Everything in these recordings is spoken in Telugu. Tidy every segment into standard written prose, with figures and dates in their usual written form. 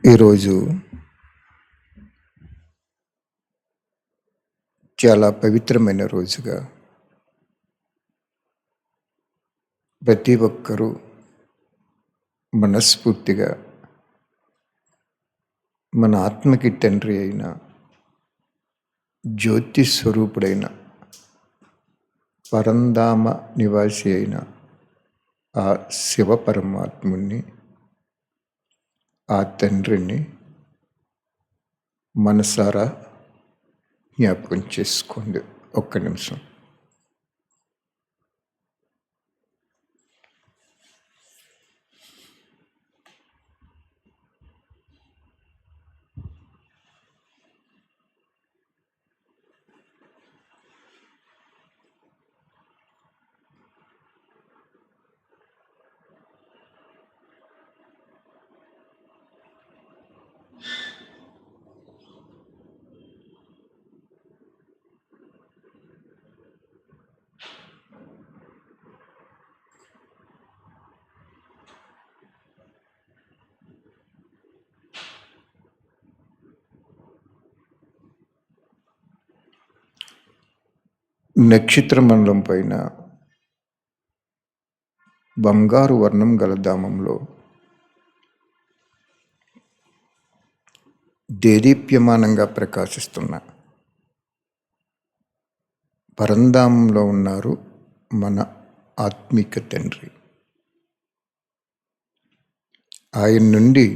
ఈరోజు చాలా పవిత్రమైన రోజుగా ప్రతి ఒక్కరూ మనస్ఫూర్తిగా మన ఆత్మకి తండ్రి అయిన జ్యోతి స్వరూపుడైన పరంధామ నివాసి అయిన ఆ శివ పరమాత్ముని, ఆ తండ్రిని మనసారా జ్ఞాపకం చేసుకోండి. ఒక్క నిమిషం. నక్షత్ర మండలం పైన బంగారు వర్ణం గల ధామంలో దేదీప్యమానంగా ప్రకాశిస్తున్న పరంధామంలో ఉన్నారు మన ఆత్మిక తండ్రి. ఆయన నుండి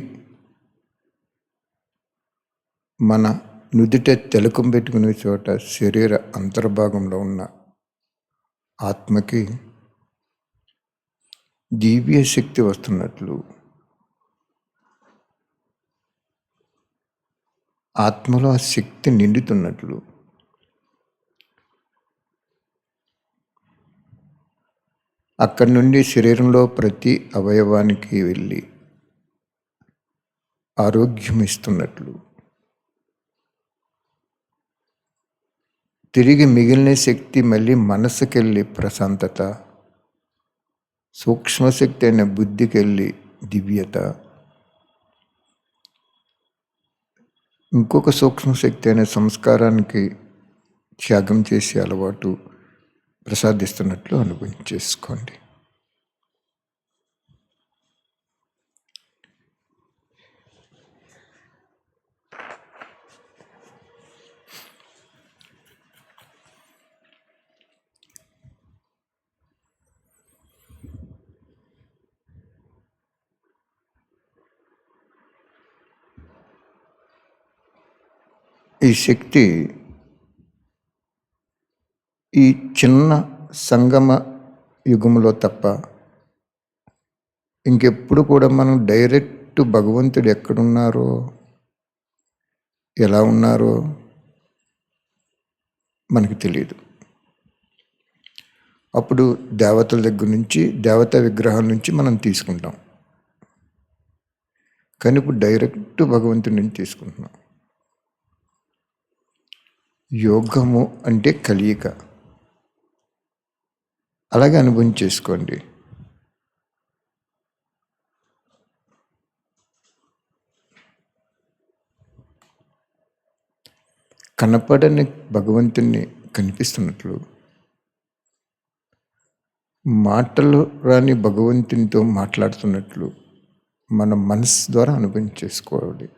మన నుదుట తిలకం పెట్టుకునే చోట శరీర అంతర్భాగంలో ఉన్న ఆత్మకి దివ్య శక్తి వస్తున్నట్లు, ఆత్మలో ఆ శక్తి నిండుతున్నట్లు అక్కడి నుండి శరీరంలో ప్రతి అవయవానికి వెళ్ళి ఆరోగ్యం ఇస్తున్నట్లు, తిరిగి మిగిలిన శక్తి మళ్ళీ మనసుకెళ్ళి ప్రశాంతత, సూక్ష్మశక్తి అయిన బుద్ధికెళ్ళి దివ్యత, ఇంకొక సూక్ష్మశక్తి అయిన సంస్కారానికి త్యాగం చేసే అలవాటు ప్రసాదిస్తున్నట్లు అనుభవం చేసుకోండి. ఈ శక్తి ఈ చిన్న సంగమ యుగంలో తప్ప ఇంకెప్పుడు కూడా మనం డైరెక్ట్ భగవంతుడు ఎక్కడున్నారో, ఎలా ఉన్నారో మనకు తెలియదు. అప్పుడు దేవతల దగ్గర నుంచి, దేవతా విగ్రహాల నుంచి మనం తీసుకుంటాం. కానీ ఇప్పుడు డైరెక్ట్ భగవంతుడి నుంచి తీసుకుంటున్నాం. యోగము అంటే కలియిక. అలాగే అనుభవం చేసుకోండి. కనపడని భగవంతుణ్ణి కనిపిస్తున్నట్లు, మాటలు రాని భగవంతునితో మాట్లాడుతున్నట్లు మన మనసు ద్వారా అనుభవం చేసుకోవాలి.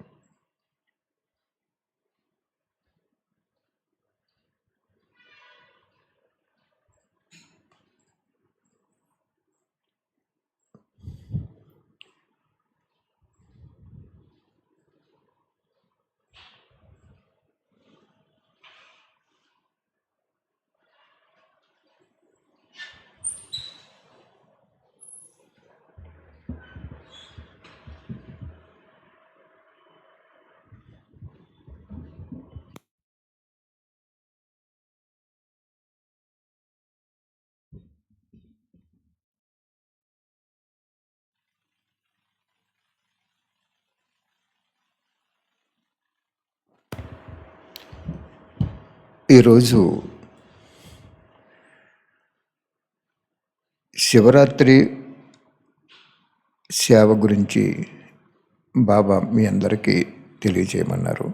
ఈరోజు శివరాత్రి సేవ గురించి బాబా మీ అందరికీ తెలియజేయమన్నారు.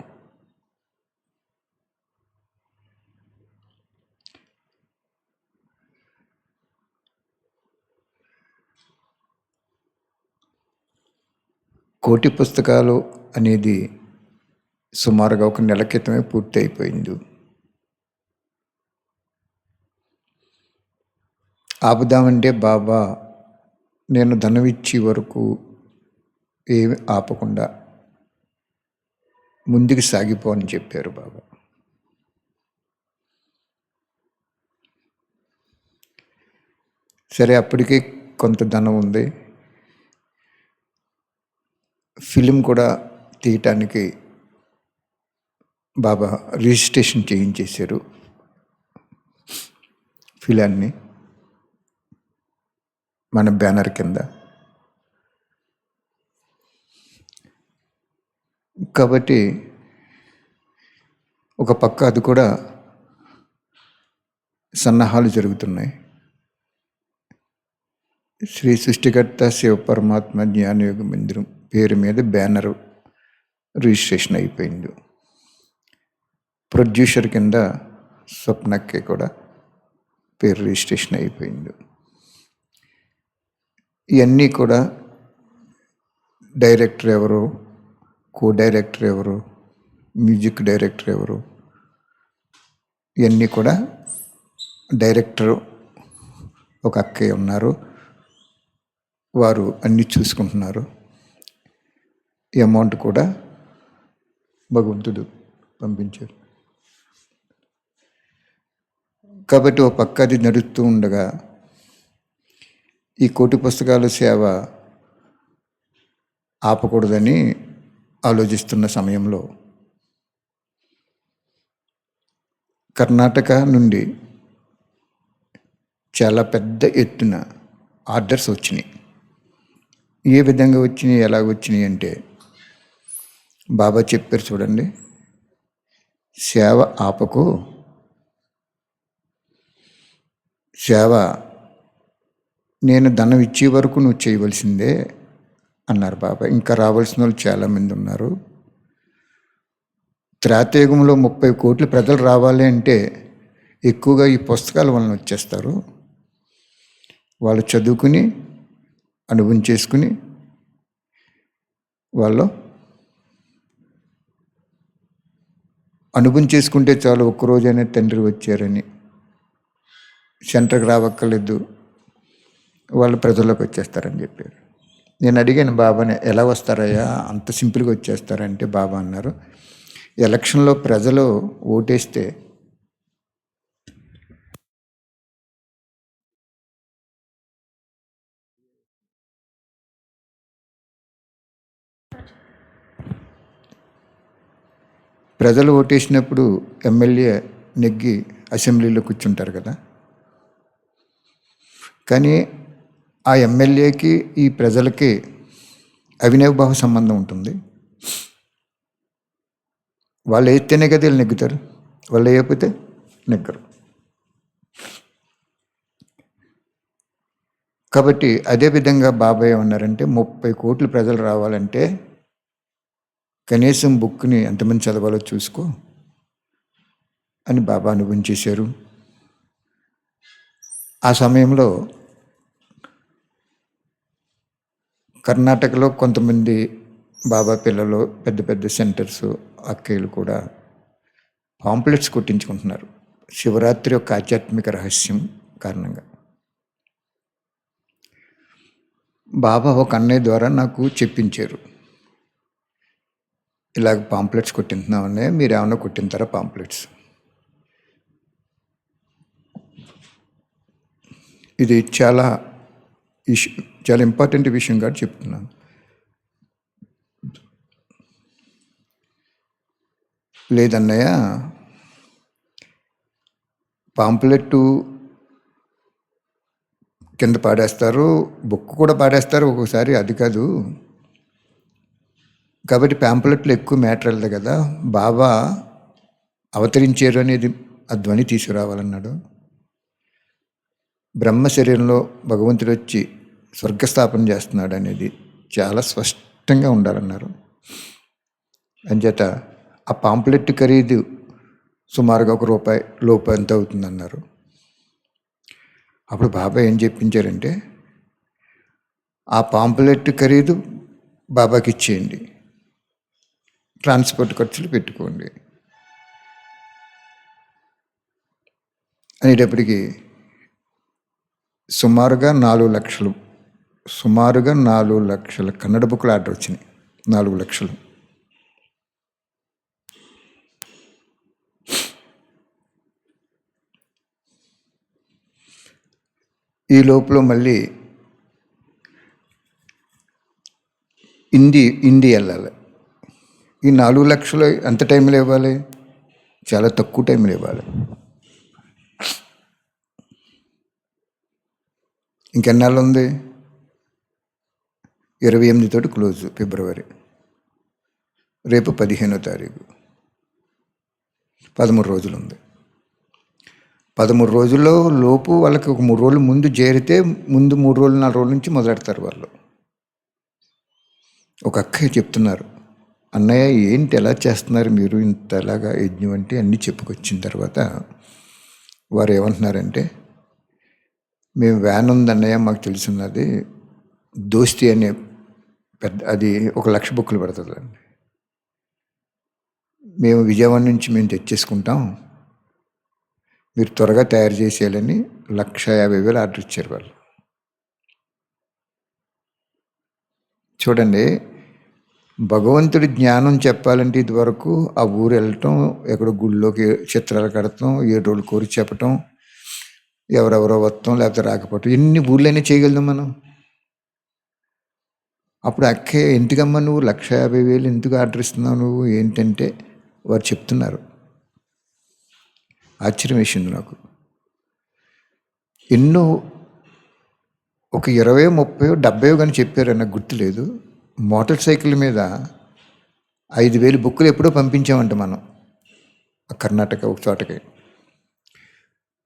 కోటి పుస్తకాలు అనేది సుమారుగా ఒక నెల క్రితమే పూర్తి అయిపోయింది. ఆపుదామంటే బాబా నేను ధనం ఇచ్చే వరకు ఏమి ఆపకుండా ముందుకు సాగిపో అని చెప్పారు బాబా. సరే, అప్పటికే కొంత ధనం ఉంది. ఫిలిం కూడా తీయటానికి బాబా రిజిస్ట్రేషన్ చేయించేశారు ఫిలాన్ని మన బ్యానర్ కింద. కాబట్టి ఒక పక్క అది కూడా సన్నాహాలు జరుగుతున్నాయి. శ్రీ సృష్టికర్త శివ పరమాత్మ జ్ఞానయోగ మందిరం పేరు మీద బ్యానర్ రిజిస్ట్రేషన్ అయిపోయింది. ప్రొడ్యూసర్ కింద స్వప్నకి కూడా పేరు రిజిస్ట్రేషన్ అయిపోయింది. ఇవన్నీ కూడా డైరెక్టర్ ఎవరు, కో డైరెక్టర్ ఎవరు, మ్యూజిక్ డైరెక్టర్ ఎవరు, ఇవన్నీ కూడా డైరెక్టర్ ఒక అక్కయ్య ఉన్నారు, వారు అన్నీ చూసుకుంటున్నారు. ఈ అమౌంట్ కూడా భగవంతుడు పంపించారు. కాబట్టి ఒక పక్క అది నడుస్తూ ఉండగా ఈ కోటి పుస్తకాల సేవ ఆపకూడదని ఆలోచిస్తున్న సమయంలో కర్ణాటక నుండి చాలా పెద్ద ఎత్తున ఆర్డర్స్ వచ్చినాయి. ఏ విధంగా వచ్చినాయి, ఎలాగ వచ్చినాయి అంటే బాబా చెప్పారు చూడండి, సేవ ఆపకు, సేవ నేను ధనం ఇచ్చే వరకు నువ్వు చేయవలసిందే అన్నారు బాబా. ఇంకా రావాల్సిన వాళ్ళు చాలామంది ఉన్నారు. త్రేతాయుగంలో 30 కోట్ల ప్రజలు రావాలి అంటే ఎక్కువగా ఈ పుస్తకాల వలన వచ్చేస్తారు. వాళ్ళు చదువుకుని అనుభవం చేసుకుని వాళ్ళు అనుభవం చేసుకుంటే చాలు, ఒక్కరోజైనా తండ్రి వచ్చారని సెంటర్కి రావక్కర్లేదు, వాళ్ళు ప్రజల్లోకి వచ్చేస్తారని చెప్పారు. నేను అడిగాను బాబాని, ఎలా వస్తారయ్యా, అంత సింపుల్గా వచ్చేస్తారంటే బాబా అన్నారు, ఎలక్షన్లో ప్రజలు ఓటేస్తే ప్రజలు ఓటేసినప్పుడు ఎమ్మెల్యే నెగ్గి అసెంబ్లీలో కూర్చుంటారు కదా, కానీ ఆ ఎమ్మెల్యేకి ఈ ప్రజలకి అవినాభావ సంబంధం ఉంటుంది. వాళ్ళు వేస్తేనే కదా వీళ్ళు నెగ్గుతారు, వాళ్ళు వేయకపోతే నెగ్గరు. కాబట్టి అదేవిధంగా బాబాయ్ ఏమన్నారంటే 30 కోట్ల ప్రజలు రావాలంటే కనీసం బుక్ని ఎంతమంది చదవాలో చూసుకో అని బాబా అనుభవం చేశారు. ఆ సమయంలో కర్ణాటకలో కొంతమంది బాబా పిల్లలు, పెద్ద పెద్ద సెంటర్స్ అక్కయ్యలు కూడా పాంప్లెట్స్ కొట్టించుకుంటున్నారు శివరాత్రి యొక్క ఆధ్యాత్మిక రహస్యం కారణంగా. బాబా ఒక అన్నయ్య ద్వారా నాకు చెప్పించారు, ఇలాగ పాంప్లెట్స్ కొట్టింటున్నామనే, మీరు ఏమైనా కొట్టింటారా పాంప్లెట్స్? ఇది చాలా ఇంపార్టెంట్ విషయం కాదు చెప్తున్నాను. లేదన్నయ్య, పాంప్లెట్ కింద పాడేస్తారు, బుక్ కూడా పాడేస్తారు ఒక్కొక్కసారి, అది కాదు. కాబట్టి పాంప్లెట్లో ఎక్కువ మ్యాటర్ వెళ్ళదు కదా, బాబా అవతరించారు అనేది ఆ ధ్వని తీసుకురావాలన్నాడు. బ్రహ్మ శరీరంలో భగవంతుడు వచ్చి స్వర్గస్థాపన చేస్తున్నాడు అనేది చాలా స్పష్టంగా స్పష్టంగా ఉండాలన్నారు. అంచేత ఆ పాంప్లెట్ ఖరీదు సుమారుగా ₹1 లోపు ఎంత అవుతుందన్నారు. అప్పుడు బాబా ఏం చెప్పించారంటే, ఆ పాంప్లెట్ ఖరీదు బాబాకి ఇచ్చేయండి, ట్రాన్స్పోర్ట్ ఖర్చులు పెట్టుకోండి అనేటప్పటికీ సుమారుగా 4 లక్షల కన్నడ బుక్లు ఆర్డర్ వచ్చినాయి. 4 లక్షలు. ఈ లోపల మళ్ళీ హిందీ వెళ్ళాలి. ఈ 4 లక్షలు ఎంత టైంలో ఇవ్వాలి? చాలా తక్కువ టైంలో ఇవ్వాలి. ఇంకెన్నాళ్ళు ఉంది? 28 తోటి క్లోజ్, ఫిబ్రవరి. రేపు 15వ తారీఖు. 13 రోజులు ఉంది. 13 రోజుల్లో లోపు వాళ్ళకి ఒక 3 రోజులు ముందు చేరితే ముందు 3 రోజులు 4 రోజుల నుంచి మొదలెడతారు వాళ్ళు. ఒక అక్కయ్య చెప్తున్నారు, అన్నయ్య ఏంటి ఎలా చేస్తున్నారు మీరు ఇంతలాగా యజ్ఞం అంటే అన్నీ చెప్పుకొచ్చిన తర్వాత వారు ఏమంటున్నారంటే, మేము వ్యాన్ ఉంది అన్నయ్య, మాకు తెలుసున్నది దోస్తి అనే పెద్ద, అది 1,00,000 బుక్కులు పడుతుందండి. మేము విజయవాడ నుంచి మేము తెచ్చేసుకుంటాం, మీరు త్వరగా తయారు చేసేయాలని 1,50,000 ఆర్డర్ ఇచ్చారు వాళ్ళు. చూడండి, భగవంతుడి జ్ఞానం చెప్పాలంటే ఇదివరకు ఆ ఊరు వెళ్ళటం, ఎక్కడో గుళ్ళోకి చిత్రాలు కడతాం, 7 రోజులు కోరి చెప్పటం, ఎవరెవరో వస్తాం లేకపోతే రాకపోవటం, ఎన్ని ఊళ్ళైనా చేయగలుగుతాం మనం. అప్పుడు అక్కే, ఎందుకమ్మా నువ్వు 1,50,000 ఎందుకు ఆర్డర్ ఇస్తున్నావు నువ్వు ఏంటంటే వారు చెప్తున్నారు. ఆశ్చర్యం వేసింది నాకు. ఎన్నో ఒక 20, 30, 70 కానీ చెప్పారు, నాకు గుర్తులేదు. మోటార్ సైకిల్ మీద 5,000 బుక్కులు ఎప్పుడో పంపించామంట మనం కర్ణాటక ఒక చోటకి.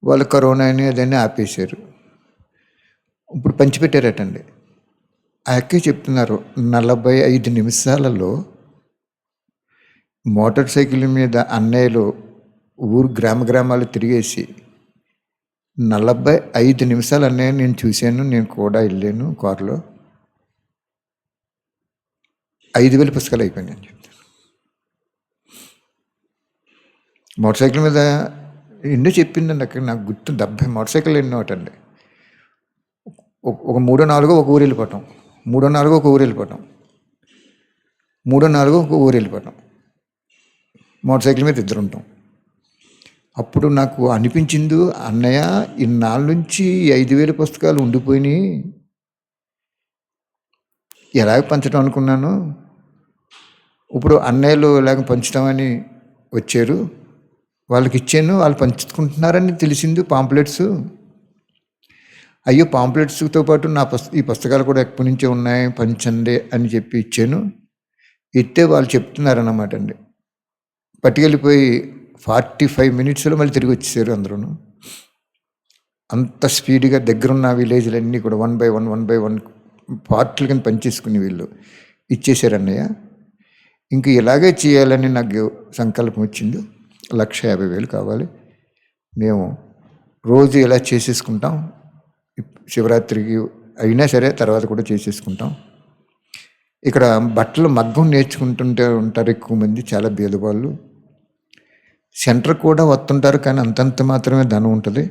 వాళ్ళు కరోనా అని అదన్నీ ఆపేశారు. ఇప్పుడు పంచిపెట్టారటండి. ఆ అక్కే చెప్తున్నారు, 45 నిమిషాలలో మోటార్ సైకిల్ మీద అన్నయ్యలు ఊరు గ్రామాలు తిరిగేసి 45 నిమిషాలు అన్నయ్య నేను చూశాను, నేను కూడా వెళ్ళాను కారులో, 5,000 పుస్తకాలు అయిపోయినాయి అని చెప్తాను. మోటార్ సైకిల్ మీద ఎన్నో చెప్పిందండి అక్కడ, నాకు గుర్తు 70 మోటార్ సైకిల్ ఎన్నో అటండి. ఒక 3-4 ఒక ఊరు వెళ్ళిపోవటం, 3-4 ఒక ఊరు వెళ్ళిపోవటం, 3-4 ఒక ఊరు వెళ్ళిపోవటం, మోటార్ సైకిల్ మీద ఇద్దరు ఉంటాం. అప్పుడు నాకు అనిపించింది, అన్నయ్య ఇన్నాళ్ళ నుంచి 5,000 పుస్తకాలు ఉండిపోయినాయి, ఎలాగ పంచడం అనుకున్నాను, ఇప్పుడు అన్నయ్యలు ఇలాగ పంచుతామని వచ్చారు, వాళ్ళకి ఇచ్చాను, వాళ్ళు పంచుకుంటున్నారని తెలిసింది పాంప్లెట్స్. అయ్యో పాంప్లెట్స్తో పాటు ఈ పుస్తకాలు కూడా ఎప్పటి నుంచే ఉన్నాయి, పంచండి అని చెప్పి ఇచ్చాను. ఇస్తే వాళ్ళు చెప్తున్నారన్నమాట అండి. పట్టుకెళ్ళిపోయి 45 మినిట్స్లో మళ్ళీ తిరిగి వచ్చేసారు అందరూ. అంత స్పీడ్గా దగ్గరున్న విలేజ్లన్నీ కూడా 1 by 1 పార్ట్లు కింద పనిచేసుకుని వీళ్ళు ఇచ్చేసారు అన్నయ్య. ఇంక ఇలాగే చేయాలని నాకు సంకల్పం వచ్చింది. 1,50,000 కావాలి, మేము రోజు ఇలా చేసేసుకుంటాం, శివరాత్రికి అయినా సరే తర్వాత కూడా చేసేసుకుంటాం. ఇక్కడ బట్టలు మగ్గం నేర్చుకుంటుంటే ఉంటారు ఎక్కువ మంది, చాలా బీదవాళ్ళు. సెంటర్ కూడా వస్తుంటారు, కానీ అంతంత మాత్రమే ధనం ఉంటుంది.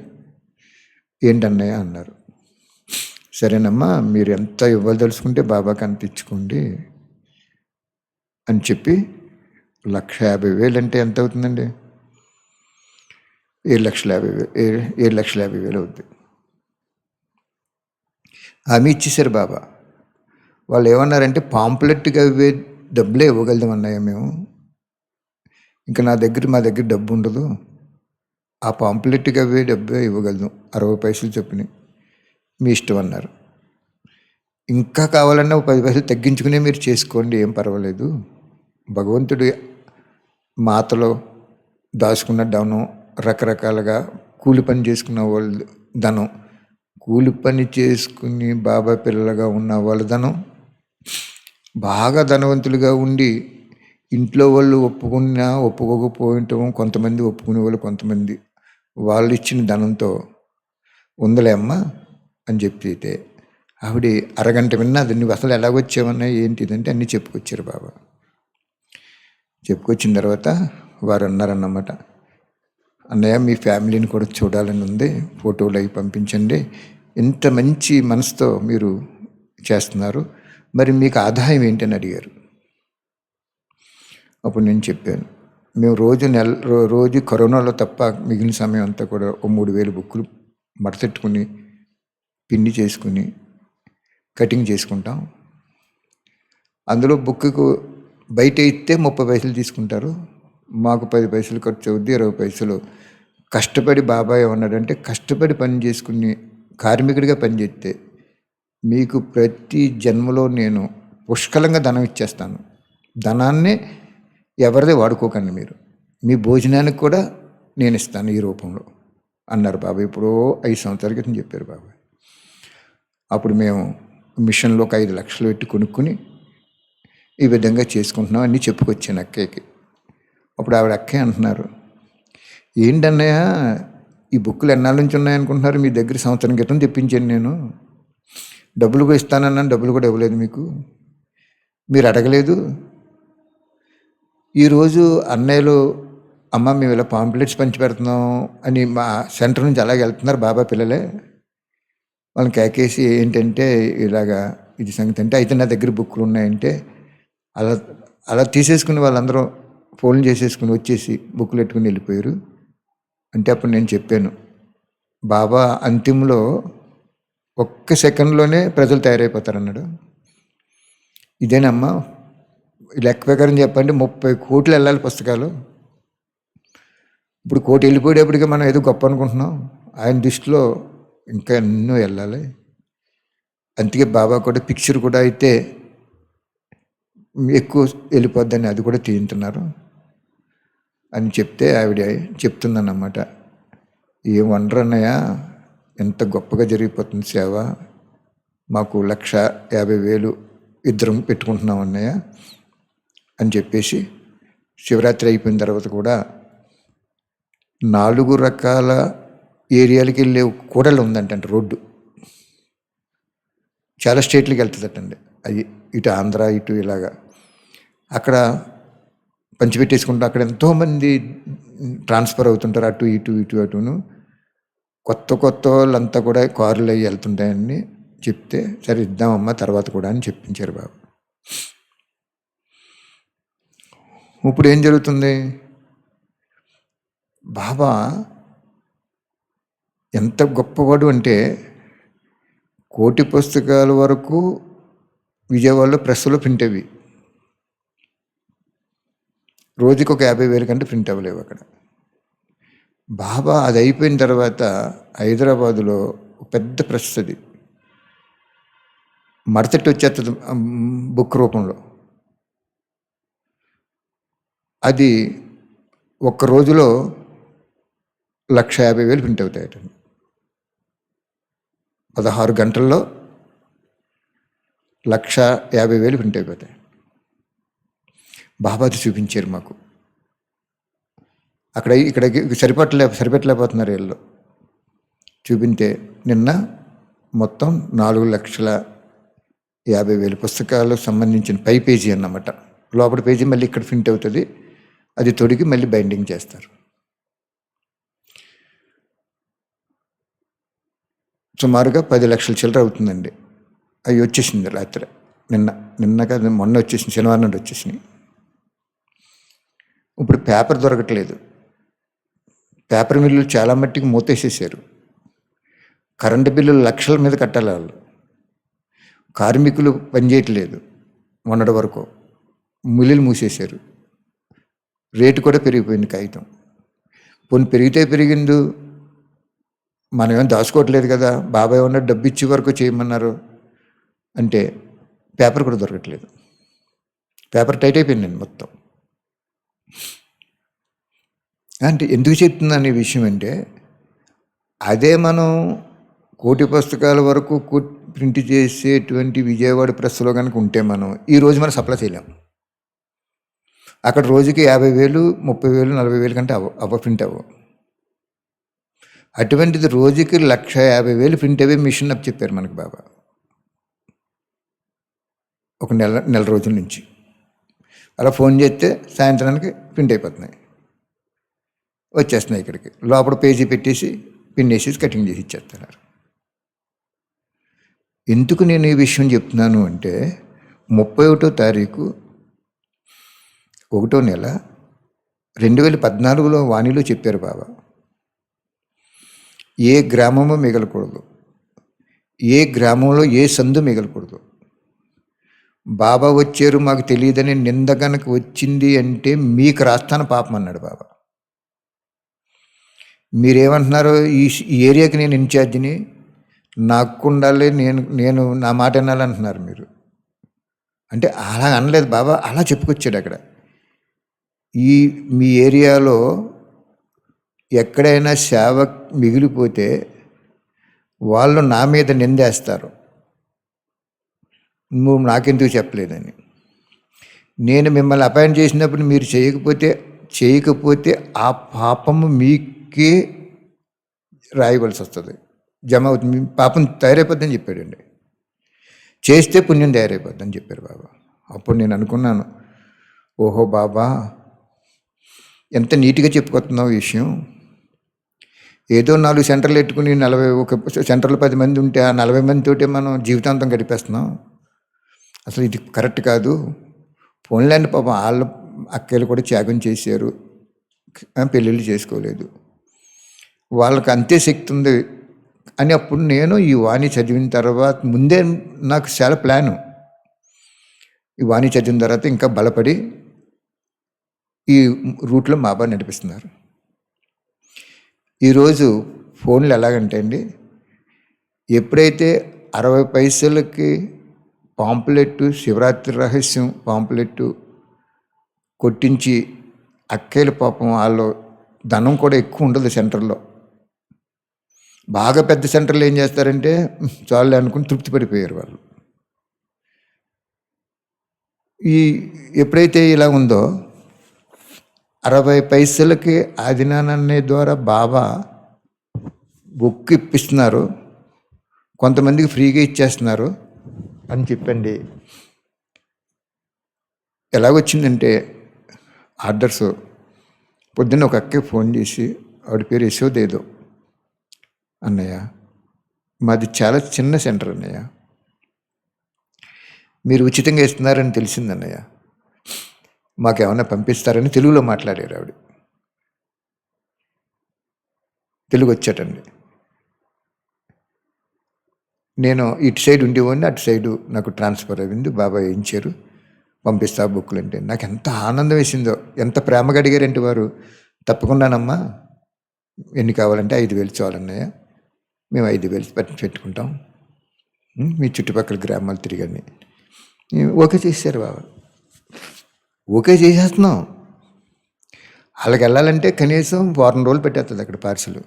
ఏంటన్నయ్య అన్నారు. సరేనమ్మా, మీరు ఎంత ఇవ్వదలుచుకుంటే బాబాకి అంత ఇచ్చుకోండి అని చెప్పి 1,50,000 అంటే ఎంత అవుతుందండి? 7,50,000 అవుతుంది. హామీ ఇచ్చేసారు బాబా. వాళ్ళు ఏమన్నారంటే, పాంప్లెట్గా అవే డబ్బులే ఇవ్వగలుగుతాం అన్నయ్య మేము, ఇంకా మా దగ్గర డబ్బు ఉండదు, ఆ పాంప్లెట్గా అవే డబ్బే ఇవ్వగలుగుతాం, 60 పైసలు చొప్పున, మీ ఇష్టం అన్నారు. ఇంకా కావాలన్నా 10 పైసలు తగ్గించుకునే మీరు చేసుకోండి, ఏం పర్వాలేదు, భగవంతుడి మాతలో దాచుకున్న ధనం, రకరకాలుగా కూలి పని చేసుకున్న వాళ్ళు ధనం, కూలి పని చేసుకుని బాబా పిల్లలుగా ఉన్న వాళ్ళ ధనం, బాగా ధనవంతులుగా ఉండి ఇంట్లో వాళ్ళు ఒప్పుకున్నా ఒప్పుకోకపోవటం, కొంతమంది ఒప్పుకునే వాళ్ళు, కొంతమంది వాళ్ళు ఇచ్చిన ధనంతో ఉందలే అమ్మా అని చెప్పితే ఆవిడ అరగంట విన్నది. నువ్వు అసలు ఎలాగొచ్చావన్నా ఏంటిదంటే అన్నీ చెప్పుకొచ్చారు బాబా. చెప్పుకొచ్చిన తర్వాత వారు అన్నారన్నమాట, అన్నయ్య మీ ఫ్యామిలీని కూడా చూడాలని ఉంది, ఫోటోలు అవి పంపించండి, ఇంత మంచి మనసుతో మీరు చేస్తున్నారు, మరి మీకు ఆదాయం ఏంటని అడిగారు. అప్పుడు నేను చెప్పాను, మేము రోజు కరోనాలో తప్ప మిగిలిన సమయం అంతా కూడా 3,000 బుక్కులు మడతెట్టుకుని పిండి చేసుకుని కటింగ్ చేసుకుంటాం. అందులో బుక్కు బయట ఇస్తే 30 పైసలు తీసుకుంటారు, మాకు 10 పైసలు ఖర్చు అవుద్ది, 20 పైసలు. కష్టపడి బాబాయ్ ఏమన్నాడంటే, కష్టపడి పని చేసుకుని కార్మికుడిగా పనిచేస్తే మీకు ప్రతి జన్మలో నేను పుష్కలంగా ధనం ఇచ్చేస్తాను, ధనాన్ని ఎవరిదే వాడుకోకండి, మీరు మీ భోజనానికి కూడా నేను ఇస్తాను ఈ రూపంలో అన్నారు బాబాయ్. ఇప్పుడు 5 సంవత్సరాల క్రితం చెప్పారు బాబాయ్. అప్పుడు మేము మిషన్లో ఒక 5 లక్షలు పెట్టి కొనుక్కుని ఈ విధంగా చేసుకుంటున్నాం అన్నీ చెప్పుకొచ్చాను అక్కయ్యకి. అప్పుడు ఆవిడ అక్కయ్య అంటున్నారు, ఏంటన్నయ్య ఈ బుక్కులు ఎన్నాళ్ళ నుంచి ఉన్నాయనుకుంటున్నారు, మీ దగ్గర సంవత్సరం క్రితం తెప్పించాను నేను, డబ్బులు కూడా ఇస్తానన్నాను, డబ్బులు కూడా ఇవ్వలేదు మీకు, మీరు అడగలేదు. ఈరోజు అన్నయ్యలు అమ్మ మేము ఇలా పాంప్లెట్స్ పంచి పెడుతున్నాం అని మా సెంటర్ నుంచి అలాగే వెళ్తున్నారు బాబా పిల్లలే, వాళ్ళని కేకేసి ఏంటంటే ఇలాగా ఇది సంగతి అంటే, అయితే నా దగ్గర బుక్కులు ఉన్నాయంటే అలా అలా తీసేసుకుని వాళ్ళందరూ ఫోన్లు చేసేసుకుని వచ్చేసి బుక్కులు పెట్టుకుని వెళ్ళిపోయారు. అంటే అప్పుడు నేను చెప్పాను, బాబా అంతిమంలో ఒక్క సెకండ్లోనే ప్రజలు తయారైపోతారన్నాడు. ఇదేనమ్మా లెక్క ప్రకారం చెప్పండి, 30 కోట్లు వెళ్ళాలి పుస్తకాలు. ఇప్పుడు 1 కోటి వెళ్ళిపోయేటప్పటికీ మనం ఏదో గొప్ప అనుకుంటున్నాం, ఆయన దృష్టిలో ఇంకా ఎన్నో వెళ్ళాలి. అందుకే బాబా కూడా పిక్చర్ కూడా అయితే ఎక్కువ వెళ్ళిపోద్దని అది కూడా తీయింటున్నారు అని చెప్తే ఆవిడ చెప్తుందన్నమాట, ఏం వండరు అన్నయ్య, ఎంత గొప్పగా జరిగిపోతుంది సేవ, మాకు 1,50,000 ఇద్దరం పెట్టుకుంటున్నాం అన్నయ్య అని చెప్పేసి, శివరాత్రి అయిపోయిన తర్వాత కూడా 4 రకాల ఏరియాలకి వెళ్ళే కూడలు ఉందంటండి, రోడ్డు చాలా స్టేట్లకి వెళ్తుందటండి అది, ఇటు ఆంధ్ర ఇటు ఇలాగా అక్కడ పంచిపెట్టేసుకుంటూ అక్కడ ఎంతోమంది ట్రాన్స్ఫర్ అవుతుంటారు, అటు ఇటు ఇటు అటును, కొత్త వాళ్ళంతా కూడా కార్లు అవి వెళ్తుంటాయని చెప్తే, సరే ఇద్దామమ్మా తర్వాత కూడా అని చెప్పించారు బాబు. ఇప్పుడు ఏం జరుగుతుంది, బాబా ఎంత గొప్పవాడు అంటే 1 కోటి పుస్తకాల వరకు విజయవాడలో ప్రెస్లో ప్రింట్ అవి, రోజుకి ఒక 50,000 కంటే ప్రింట్ అవ్వలేవు అక్కడ. బాబా అది అయిపోయిన తర్వాత హైదరాబాదులో పెద్ద ప్రెస్, అది మడతెట్టి వచ్చేస్తుంది బుక్ రూపంలో, అది ఒక్క రోజులో 1,50,000 ప్రింట్ అవుతాయట. 16 గంటల్లో 1,50,000 ప్రింట్ అయిపోతాయి. బాబాది చూపించారు మాకు, అక్కడ ఇక్కడ సరిపెట్టలేకపోతున్నారు వీళ్ళు. చూపింటే నిన్న మొత్తం 4,50,000 పుస్తకాలకు సంబంధించిన పై పేజీ అన్నమాట, లోపల పేజీ మళ్ళీ ఇక్కడ ప్రింట్ అవుతుంది, అది తొడిగి మళ్ళీ బైండింగ్ చేస్తారు. సుమారుగా 10 లక్షల చిల్లర అవుతుందండి. అవి వచ్చేసింది రాత్రి, నిన్న కాదు మొన్న వచ్చేసింది, శనివారం నాడు వచ్చేసినాయి. ఇప్పుడు పేపర్ దొరకట్లేదు, పేపర్ మిల్లులు చాలా మట్టికి మూతేసేసారు, కరెంటు బిల్లులు లక్షల మీద కట్టాలి వాళ్ళు, కార్మికులు పనిచేయట్లేదు, మొన్నటి వరకు మిల్లులు మూసేశారు, రేటు కూడా పెరిగిపోయింది కాగితం. పోనీ పెరిగితే పెరిగింది, మనమేం దాచుకోవట్లేదు కదా, బాబాయ్ ఉన్న డబ్బు ఇచ్చే వరకు చేయమన్నారు అంటే పేపర్ కూడా దొరకట్లేదు, పేపర్ టైట్ అయిపోయిందండి మొత్తం. అంటే ఎందుకు చెప్తున్నాను ఈ విషయం అంటే, అదే మనం 1 కోటి పుస్తకాల వరకు ప్రింట్ చేసేటువంటి విజయవాడ ప్రెస్లో కనుక ఉంటే మనం ఈరోజు మనం సప్లై చేయలేం. అక్కడ రోజుకి 50,000, 30,000, 40,000 కంటే ప్రింట్ అవ్వవు. అటువంటిది రోజుకి 1,50,000 ప్రింట్ అయ్యే మిషన్ అప్ చెప్పారు మనకి బాబా ఒక నెల రోజుల నుంచి. అలా ఫోన్ చేస్తే సాయంత్రానికి ప్రింట్ అయిపోతున్నాయి, వచ్చేస్తున్నాయి ఇక్కడికి. లోపల పేజీ పెట్టేసి పిన్ వేసేసి కటింగ్ చేసి ఇచ్చేస్తున్నారు. ఎందుకు నేను ఈ విషయం చెప్తున్నాను అంటే 31వ తారీఖు 1వ నెల 2014లో వాణిలో చెప్పారు బాబా, ఏ గ్రామము మిగలకూడదు, ఏ గ్రామంలో ఏ సందు మిగలకూడదు. బాబా వచ్చారు మాకు తెలియదని నింద కనుక వచ్చింది అంటే మీకు రాస్తాను పాపం అన్నాడు బాబా. మీరేమంటున్నారు, ఈ ఏరియాకి నేను ఇన్ఛార్జిని, నాకు ఉండాలి, నేను నా మాట వినాలంటున్నారు మీరు. అంటే అలా అనలేదు బాబా, అలా చెప్పుకొచ్చాడు అక్కడ. మీ ఏరియాలో ఎక్కడైనా సేవ మిగిలిపోతే వాళ్ళు నా మీద నిందేస్తారు, నువ్వు నాకెందుకు చెప్పలేదని. నేను మిమ్మల్ని అపాయింట్ చేసినప్పుడు మీరు చేయకపోతే ఆ పాపము మీకే రాయవలసి వస్తుంది, జమ అవుతుంది, మీ పాపం తయారైపోద్దని చెప్పాడండి. చేస్తే పుణ్యం తయారైపోద్దని చెప్పారు బాబా. అప్పుడు నేను అనుకున్నాను, ఓహో బాబా ఎంత నీట్గా చెప్పుకొస్తున్నావు ఈ విషయం. ఏదో 4 సెంటర్లు పెట్టుకుని 41 సెంటర్లు 10 మంది ఉంటే ఆ 40 మందితోటే మనం జీవితాంతం గడిపేస్తున్నాం. అసలు ఇది కరెక్ట్ కాదు. పోన్లేండి పాపం వాళ్ళ అక్కలు కూడా త్యాగం చేశారు, పెళ్ళిళ్ళు చేసుకోలేదు, వాళ్ళకి అంతే శక్తి ఉంది అని. అప్పుడు నేను ఈ వాణి చదివిన తర్వాత ముందే నాకు చాలా ప్లాను. ఈ వాణి చదివిన తర్వాత ఇంకా బలపడి ఈ రూట్లో మా బాబా నడిపిస్తున్నారు. ఈరోజు ఫోన్లు ఎలాగంటే అండి, ఎప్పుడైతే 60 పైసలకి పాంప్లెట్, శివరాత్రి రహస్యం పాంప్లెట్ కొట్టించి అక్కలు పాపం వాళ్ళు ధనం కూడా ఎక్కువ ఉండదు సెంటర్లో. బాగా పెద్ద సెంటర్లో ఏం చేస్తారంటే చాలు అనుకుని తృప్తి పడిపోయారు వాళ్ళు. ఎప్పుడైతే ఇలా ఉందో 60 పైసలకి ఆదినానన్నే ద్వారా బాబా బుక్ ఇప్పిస్తున్నారు, కొంతమందికి ఫ్రీగా ఇచ్చేస్తున్నారు అని చెప్పండి. ఎలాగొచ్చిందంటే ఆర్డర్స్, పొద్దున్న ఒక అక్కకి ఫోన్ చేసి, ఆవిడ పేరు యశోదేదో, అన్నయ్య మాది చాలా చిన్న సెంటర్ అన్నయ్య, మీరు ఉచితంగా ఇస్తున్నారని తెలిసిందన్నయ్య, మాకేమన్నా పంపిస్తారని తెలుగులో మాట్లాడారు ఆవిడ. తెలుగు వచ్చాటండి. నేను ఇటు సైడ్ ఉండేవాడిని, అటు సైడు నాకు ట్రాన్స్ఫర్ అయింది, బాబా వేయించారు, పంపిస్తా బుక్కులు అంటే. నాకు ఎంత ఆనందం వేసిందో, ఎంత ప్రేమగా అడిగారంటే వారు, తప్పకుండానమ్మా, ఎన్ని కావాలంటే 5,000 చాలన్నయ్య, మేము 5,000 పెట్టుకుంటాం, మీ చుట్టుపక్కల గ్రామాలు తిరిగండి. ఓకే చేశారు బాబా. ఓకే చేసేస్తున్నాం. వాళ్ళకి వెళ్ళాలంటే కనీసం 1 వారం రోజులు పెట్టేస్తుంది అక్కడ పార్సల్.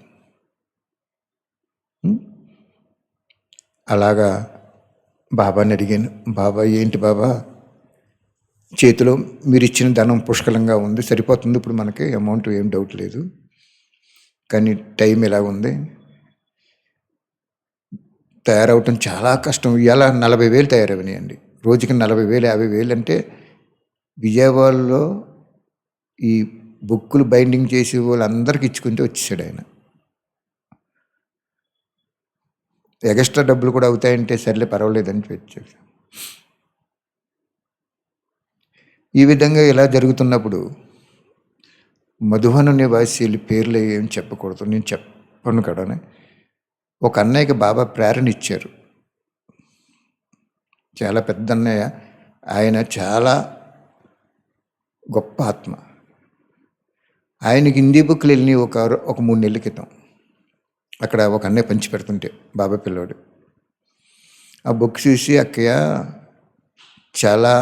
అలాగా బాబాని అడిగాను, బాబా ఏంటి బాబా, చేతిలో మీరు ఇచ్చిన ధనం పుష్కలంగా ఉంది, సరిపోతుంది ఇప్పుడు మనకి అమౌంట్, ఏం డౌట్ లేదు, కానీ టైం ఎలా ఉంది, తయారవటం చాలా కష్టం. ఇలా 40,000 తయారవనాయండి, రోజుకి 40,000, 50,000 అంటే విజయవాడలో ఈ బుక్కులు బైండింగ్ చేసి వాళ్ళందరికీ ఇచ్చుకుంటూ వచ్చేసాడు ఆయన. ఎక్స్ట్రా డబ్బులు కూడా అవుతాయంటే సర్లే పర్వాలేదని వచ్చాడు. ఈ విధంగా ఇలా జరుగుతున్నప్పుడు మధువన నివాసీలు పేర్లు ఏం చెప్పకూడదు, నేను చెప్పను కడనే. ఒక అన్నయ్యకి బాబా ప్రేరణ ఇచ్చారు, చాలా పెద్ద అన్నయ్య, ఆయన చాలా గొప్ప ఆత్మ. ఆయనకి హిందీ బుక్లు వెళ్ళినాయి ఒక 3 నెలల క్రితం. అక్కడ ఒక అన్నయ్య పంచి పెడుతుంటే బాబా పిల్లోడు ఆ బుక్ చూసి, అక్కయ్య చాలా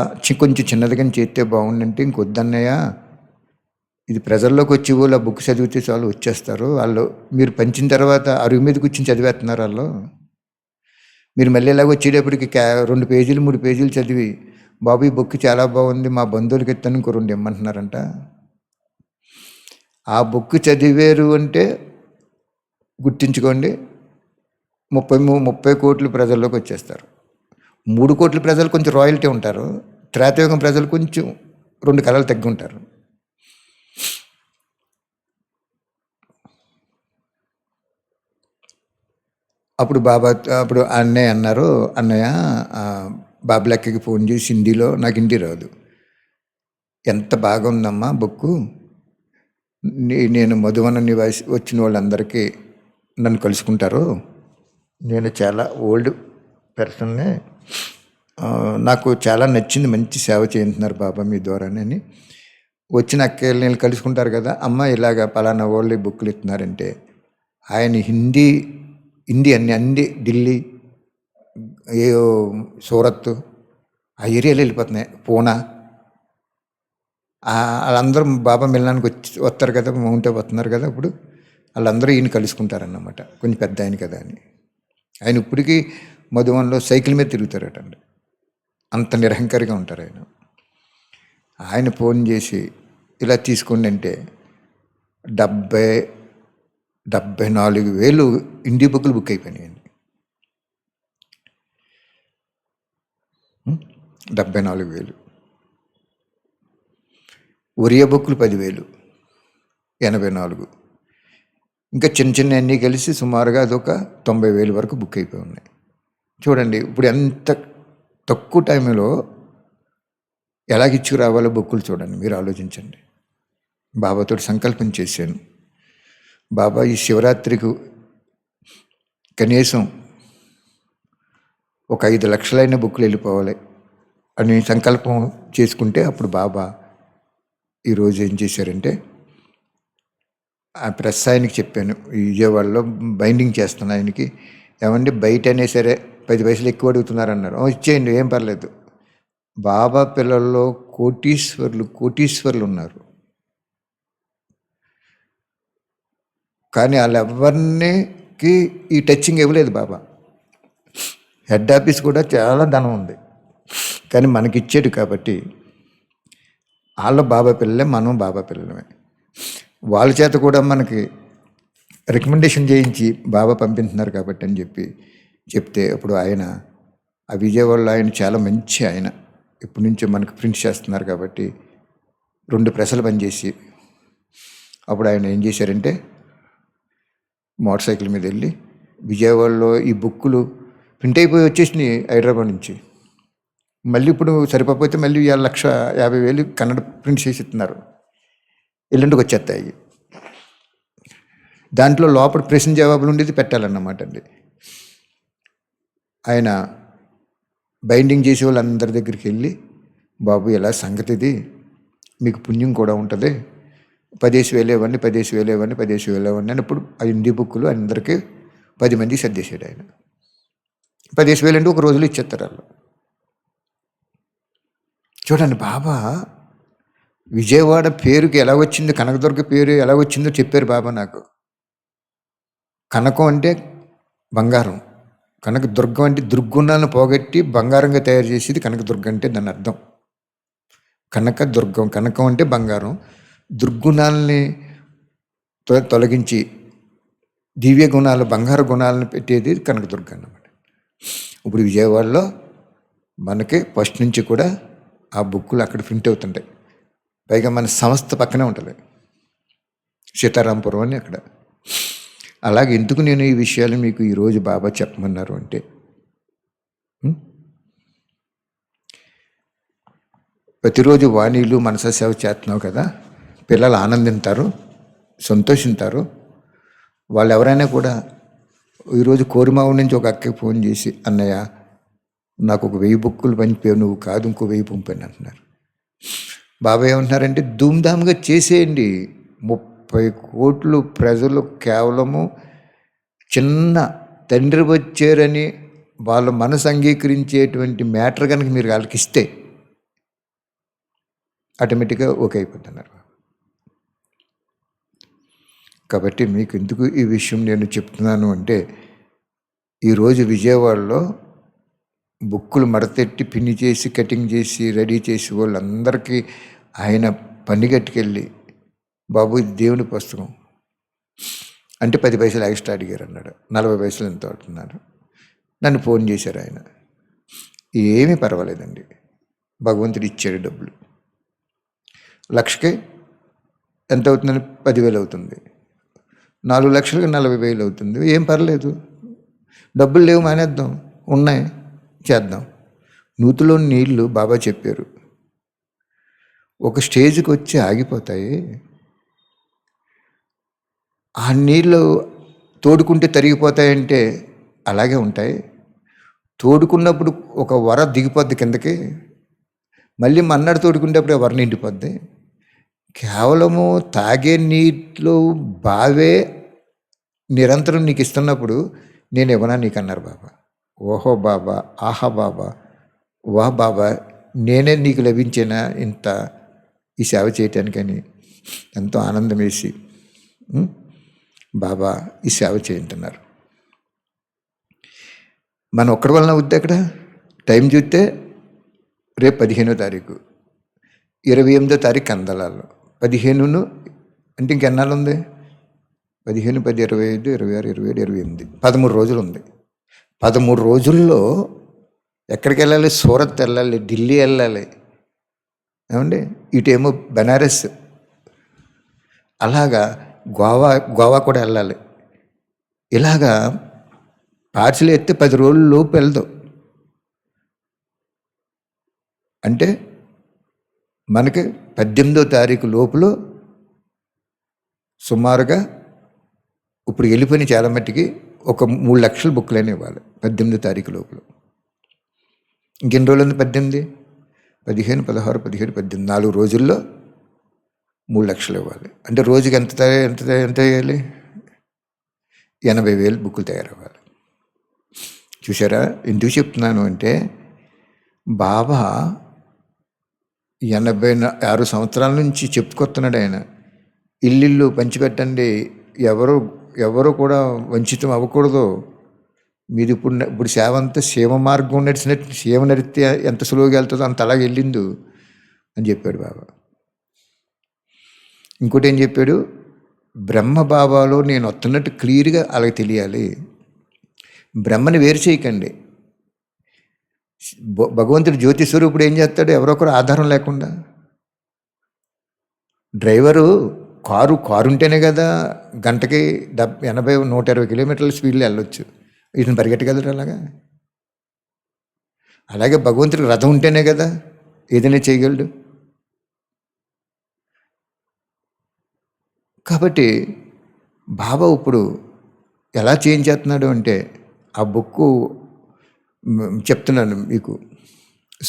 కొంచెం చిన్నదిగా చేస్తే బాగుండంటే, ఇంకొద్దన్నయ్య, ఇది ప్రజల్లోకి వచ్చి వాళ్ళు ఆ బుక్ చదివితే చాలు వచ్చేస్తారు, వాళ్ళు మీరు పంచిన తర్వాత అరుగు మీద కూర్చొని చదివేస్తున్నారు, వాళ్ళు మీరు మళ్ళీ ఇలాగ వచ్చేటప్పటికి 2 పేజీలు 3 పేజీలు చదివి, బాబు ఈ బుక్ చాలా బాగుంది, మా బంధువులకి ఇస్తాను, ఇంకో 2 ఇమ్మంటున్నారంట. ఆ బుక్ చదివారు అంటే గుర్తుంచుకోండి, 30 కోట్ల ప్రజల్లోకి వచ్చేస్తారు. 3 కోట్ల ప్రజలు కొంచెం రాయల్టీ ఉంటారు. త్రేతాయుగం ప్రజలు కొంచెం 2 కళలు తగ్గి ఉంటారు. అప్పుడు అన్నయ్య అన్నారు, అన్నయ్య బాబులక్కకి ఫోన్ చేసి హిందీలో, నాకు హిందీ రాదు, ఎంత బాగుందమ్మా బుక్కు, నేను మధువన నివాసి వచ్చిన వాళ్ళందరికీ నన్ను కలుసుకుంటారు, నేను చాలా ఓల్డ్ పర్సన్నే, నాకు చాలా నచ్చింది, మంచి సేవ చేస్తున్నారు బాబా మీ ద్వారానని. వచ్చిన అక్కలు నేను కలుసుకుంటారు కదా, అమ్మ ఇలాగ పలానా వాళ్ళు బుక్లు ఇస్తున్నారంటే, ఆయన హిందీ అన్ని ఢిల్లీ, ఏ సూరత్, ఆ ఏరియాలో వెళ్ళిపోతున్నాయి, పూనా, వాళ్ళందరూ బాబా మిలనానికి వస్తారు కదా, మౌంట్ వస్తున్నారు కదా, ఇప్పుడు వాళ్ళందరూ ఈయన కలుసుకుంటారన్నమాట, కొంచెం పెద్ద ఆయన కదా అని. ఆయన ఇప్పటికీ మధువన్లో సైకిల్ మీద తిరుగుతారటండి, అంత నిరహంకారిగా ఉంటారు ఆయన. ఆయన ఫోన్ చేసి ఇలా తీసుకోండి అంటే 74,000 హిందీ బుక్లు బుక్ అయిపోయినాయండి. 74,000. ఒరియా బుక్లు 10,000, 84. ఇంకా చిన్న అన్నీ కలిసి సుమారుగా అదొక 90,000 వరకు బుక్ అయిపోయి ఉన్నాయి. చూడండి ఇప్పుడు ఎంత తక్కువ టైంలో ఎలాగిచ్చుకు రావాలో బుక్కులు చూడండి, మీరు ఆలోచించండి. బాబాతో సంకల్పం చేశాను, బాబా ఈ శివరాత్రికి కనీసం ఒక 5 లక్షలైన బుక్కులు వెళ్ళిపోవాలి అని సంకల్పం చేసుకుంటే, అప్పుడు బాబా ఈరోజు ఏం చేశారంటే, ఆ ప్రెస్ ఆయనకి చెప్పాను, ఈ విజయవాడలో బైండింగ్ చేస్తాను ఆయనకి, ఏమంటే బయట అయినా సరే 10 పైసలు ఎక్కువ అడుగుతున్నారన్నారు, ఇచ్చేయండి ఏం పర్లేదు. బాబా పిల్లల్లో కోటీశ్వర్లు ఉన్నారు, కానీ వాళ్ళెవరికి ఈ టచింగ్ ఇవ్వలేదు బాబా. హెడ్ ఆఫీస్ కూడా చాలా ధనం ఉంది, కానీ మనకిచ్చాడు కాబట్టి వాళ్ళ బాబా పిల్లలే, మనం బాబా పిల్లలమే. వాళ్ళ చేత కూడా మనకి రికమెండేషన్ చేయించి బాబా పంపిస్తున్నారు కాబట్టి అని చెప్తే, అప్పుడు ఆయన ఆ విజయవాడలో ఆయన చాలా మంచి ఆయన, ఇప్పటి నుంచో మనకు ప్రింట్ చేస్తున్నారు కాబట్టి 2 ప్రెస్లు పనిచేసి, అప్పుడు ఆయన ఏం చేశారంటే మోటార్ సైకిల్ మీద వెళ్ళి విజయవాడలో ఈ బుక్కులు ప్రింట్ అయిపోయి వచ్చేసినాయి హైదరాబాద్ నుంచి. మళ్ళీ ఇప్పుడు సరిపోతే మళ్ళీ 1,50,000 కన్నడ ప్రింట్ చేసి ఇస్తున్నారు, ఎల్లుండికి వచ్చేస్తాయి. దాంట్లో లోపల ప్రశ్న జవాబులు ఉండేది పెట్టాలన్నమాట అండి. ఆయన బైండింగ్ చేసే వాళ్ళందరి దగ్గరికి వెళ్ళి, బాబు ఎలా సంగతిది, మీకు పుణ్యం కూడా ఉంటుంది, 15,000 ఇవ్వండి, 15,000 ఇవ్వండి, 15,000 ఇవ్వండి అని. ఇప్పుడు ఆ హిందీ బుక్కులు అందరికీ 10 మందికి సర్దేశాడు ఆయన. 15,000 అంటే ఒక రోజులో ఇచ్చేస్తారు వాళ్ళు. చూడండి బాబా విజయవాడ పేరుకి ఎలా వచ్చిందో, కనకదుర్గ పేరు ఎలా వచ్చిందో చెప్పారు బాబా నాకు. కనకం అంటే బంగారం, కనకదుర్గం అంటే దుర్గుణాలను పోగొట్టి బంగారంగా తయారు చేసేది కనకదుర్గం అంటే దాని అర్థం. కనకదుర్గం, కనకం అంటే బంగారం, దుర్గుణాలని తొలగించి దివ్య గుణాలు, బంగారు గుణాలను పెట్టేది కనకదుర్గ అన్నమాట. ఇప్పుడు విజయవాడలో మనకి ఫస్ట్ నుంచి కూడా ఆ బుక్కులు అక్కడ ప్రింట్ అవుతుంటాయి. పైగా మన సంస్థ పక్కనే ఉంటుంది, సీతారాంపురం అని అక్కడ. అలాగే ఎందుకు నేను ఈ విషయాలు మీకు ఈరోజు బాబా చెప్పమన్నారు అంటే, ప్రతిరోజు వాణీలు మనసా సేవ చేస్తున్నావు కదా, పిల్లలు ఆనందింతారు, సంతోషింతారు. వాళ్ళు ఎవరైనా కూడా ఈరోజు కోరిమావు నుంచి ఒక అక్కకి ఫోన్ చేసి, అన్నయ్య నాకు ఒక 1000 బుక్కులు పంచిపోయావు, నువ్వు కాదు ఇంకో 1000 పంపాను అంటున్నారు. బాబా ఏమంటున్నారంటే ధూమ్ధామ్గా చేసేయండి. 30 కోట్లు ప్రజలు కేవలము చిన్న తండ్రి వచ్చారని వాళ్ళ మనసు అంగీకరించేటువంటి మ్యాటర్ కనుక మీరు వాళ్ళకి ఇస్తే ఆటోమేటిక్గా ఓకే అయిపోతున్నారు. కాబట్టి మీకు ఎందుకు ఈ విషయం నేను చెప్తున్నాను అంటే, ఈరోజు విజయవాడలో బుక్కులు మడతెట్టి పిన్ని చేసి కటింగ్ చేసి రెడీ చేసి వాళ్ళందరికీ ఆయన పని కట్టుకెళ్ళి, బాబు ఇది దేవుని పుస్తకం అంటే 10 పైసలు ఎక్స్ట్రా అడిగారు అన్నాడు. 40 పైసలు ఎంతో అంటున్నారు. నన్ను ఫోన్ చేశారు ఆయన. ఏమీ పర్వాలేదండి, భగవంతుడు ఇచ్చాడు డబ్బులు. లక్షకి ఎంత అవుతుందని 10,000 అవుతుంది. 4 లక్షలకి 40,000 అవుతుంది. ఏం పర్లేదు, డబ్బులు లేవు మానేద్దాం, ఉన్నాయి చేద్దాం. నూతిలో నీళ్లు బాబా చెప్పారు ఒక స్టేజ్కి వచ్చి ఆగిపోతాయి. ఆ నీళ్ళు తోడుకుంటే తరిగిపోతాయంటే అలాగే ఉంటాయి. తోడుకున్నప్పుడు ఒక వర దిగిపోద్ది కిందకి, మళ్ళీ మన్నాడు తోడుకునేటప్పుడు వర నిండిపోద్ది. కేవలము తాగే నీటిలో బావే నిరంతరం నీకు ఇస్తున్నప్పుడు నేను ఇవ్వనా నీకు అన్నారు బాబా. ఓహో బాబా, ఆహా బాబా, వాహ్ బాబా, నేనే నీకు లభించేనా ఇంత ఈ సేవ చేయటానికని ఎంతో ఆనందం వేసి బాబా ఈ సేవ చేయంటున్నారు. మనం ఒక్కడి వలన అవుద్ది. అక్కడ టైం చూస్తే రేపు 15వ తారీఖు, 28వ తారీఖు అందలాల్లో, 15 అంటే ఇంకెన్నాళ్ళు ఉంది? 15, 10, 25, 26, 27, 28, 13 రోజులు ఉంది. 13 రోజుల్లో ఎక్కడికి వెళ్ళాలి? సూరత్ వెళ్ళాలి, ఢిల్లీ వెళ్ళాలి, ఏమండి, ఇటేమో బెనారస్, అలాగా గోవా కూడా వెళ్ళాలి. ఇలాగా పార్సిల్ ఎత్తే 10 రోజుల లోపు వెళ్దాం. అంటే మనకి 18వ తారీఖు లోపల సుమారుగా ఇప్పుడు వెళ్ళిపోయిన చాలా మట్టికి ఒక 3 లక్షల బుక్లైనా ఇవ్వాలి 18వ తారీఖు లోపల. ఇంకెన్ని రోజులు ఉంది? 18, 15, 16, 17, 18, 4 రోజుల్లో 3 లక్షలు ఇవ్వాలి. అంటే రోజుకి ఎంత వేయాలి? 80,000 బుక్కులు తయారవ్వాలి. చూసారా? ఎందుకు చెప్తున్నాను అంటే బాబా 86 సంవత్సరాల నుంచి చెప్పుకొస్తున్నాడు ఆయన. ఇల్లు పంచిపెట్టండి, ఎవరు కూడా వంచితం అవ్వకూడదు. మీరు ఇప్పుడు సేవ అంతా సీమ మార్గం నడిచినట్టు, సీమ నడితే ఎంత సులువుగా వెళ్తుందో అంత అలాగే వెళ్ళిందు అని చెప్పాడు బాబా. ఇంకోటి ఏం చెప్పాడు? బ్రహ్మ బాబాలో నేను వస్తున్నట్టు క్లియర్గా అలాగే తెలియాలి. బ్రహ్మని వేరు చేయకండి. భగవంతుడు జ్యోతి స్వరూపుడు ఏం చేస్తాడు? ఎవరొకరు ఆధారం లేకుండా. డ్రైవరు కారు ఉంటేనే కదా గంటకి 80, 120 కిలోమీటర్ల స్పీడ్లో వెళ్ళొచ్చు. ఇతను పరిగెట్టగలరు అలాగా. అలాగే భగవంతుడికి రథం ఉంటేనే కదా ఏదైనా చేయగలడు. కాబట్టి బాబా ఇప్పుడు ఎలా చేయించేస్తున్నాడు అంటే, ఆ బుక్కు చెప్తున్నాను మీకు.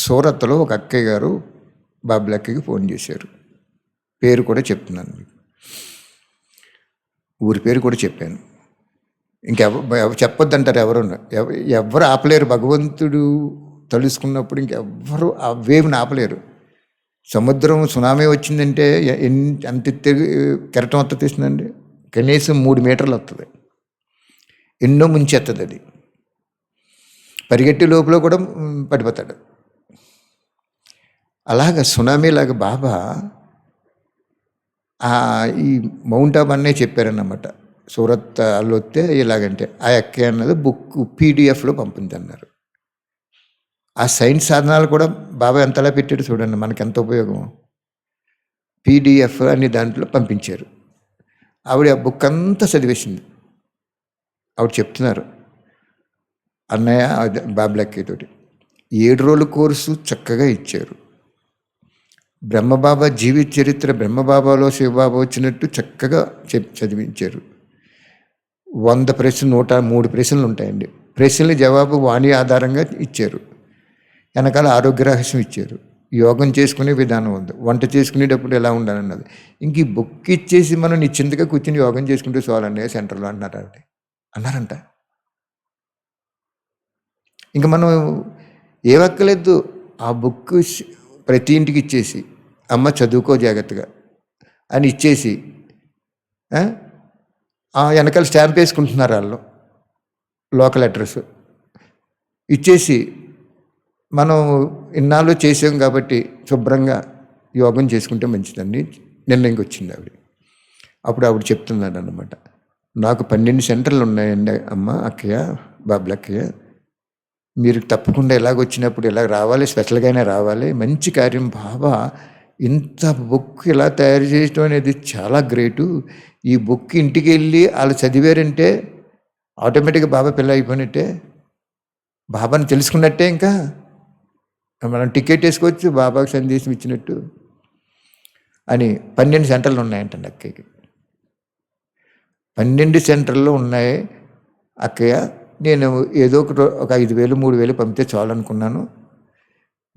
సూరత్లో ఒక అక్కయ్య గారు బాబుల అక్కయ్యకి ఫోన్ చేశారు. పేరు కూడా చెప్తున్నాను మీకు, ఊరి పేరు కూడా చెప్పాను. చెప్పొద్దంటారు ఎవరు ఆపలేరు. భగవంతుడు తలుసుకున్నప్పుడు ఇంకెవ్వరు ఆ వేవ్ని ఆపలేరు. సముద్రం సునామీ వచ్చిందంటే ఎంత కెరటం వస్తుంది తీస్తుందండి? కనీసం 3 మీటర్లు వస్తుంది. ఎన్నో ముంచెత్తది అది. పరిగెట్టి లోపల కూడా పడిపోతాడు. అలాగ సునామీలాగా బాబా ఈ మౌంట్ ఆబు అన్నే చెప్పారన్నమాట. సూరత్ వాళ్ళు వస్తే ఇలాగంటే ఆ ఎక్కే అన్నది బుక్ పీడిఎఫ్లో పంపిందన్నారు. ఆ సైన్స్ సాధనాలు కూడా బాబా ఎంతలా పెట్టాడు చూడండి, మనకి ఎంత ఉపయోగం. పీడిఎఫ్ అని దాంట్లో పంపించారు. ఆవిడ ఆ బుక్ అంతా చదివేసింది. ఆవిడ చెప్తున్నారు, అన్నయ్య బాబులక్కతోటి 7 రోజుల కోర్సు చక్కగా ఇచ్చారు. బ్రహ్మబాబా జీవిత చరిత్ర బ్రహ్మబాబాలో శివబాబా వచ్చినట్టు చక్కగా చదివించారు. 100 ప్రశ్నలు, 103 ప్రశ్నలు ఉంటాయండి. ప్రశ్నల జవాబు వాణి ఆధారంగా ఇచ్చారు. వెనకాల ఆరోగ్య రహస్యం ఇచ్చారు. యోగం చేసుకునే విధానం ఉంది, వంట చేసుకునేటప్పుడు ఎలా ఉండాలన్నది. ఇంక ఈ బుక్ ఇచ్చేసి మనం నిశ్చింతగా కూర్చొని యోగం చేసుకుంటే చాలండి సెంటర్లో అన్నారంట. ఇంకా మనం ఏమక్కలేదు, ఆ బుక్ ప్రతి ఇంటికి ఇచ్చేసి, అమ్మ చదువుకో జాగ్రత్తగా అని ఇచ్చేసి, వెనకాల స్టాంప్ వేసుకుంటున్నారు వాళ్ళు, లోకల్ అడ్రస్ ఇచ్చేసి మనం ఇన్నాళ్ళు చేసాం కాబట్టి శుభ్రంగా యోగం చేసుకుంటే మంచిదండి నిర్ణయంకి వచ్చింది ఆవిడ. అప్పుడు ఆవిడ చెప్తున్నాడు అన్నమాట, నాకు 12 సెంటర్లు ఉన్నాయండి అమ్మ, అక్కయ్య, బాబులక్కయ్య, మీరు తప్పకుండా ఎలాగొచ్చినప్పుడు ఇలా రావాలి, స్పెషల్గానే రావాలి, మంచి కార్యం. బాబా ఇంత బుక్ ఇలా తయారు చేయడం అనేది చాలా గ్రేటు. ఈ బుక్ ఇంటికి వెళ్ళి వాళ్ళు చదివారంటే ఆటోమేటిక్గా బాబా పిల్ల అయిపోయినట్టే, బాబాని తెలుసుకున్నట్టే. ఇంకా మనం టికెట్ వేసుకోవచ్చు, బాబాకి సందేశం ఇచ్చినట్టు అని. 12 సెంటర్లు ఉన్నాయంటండి అక్కయ్యకి. 12 సెంటర్లు ఉన్నాయి అక్కయ్య. నేను ఏదో ఒక 5,000 3,000 పంపితే చాలు అనుకున్నాను.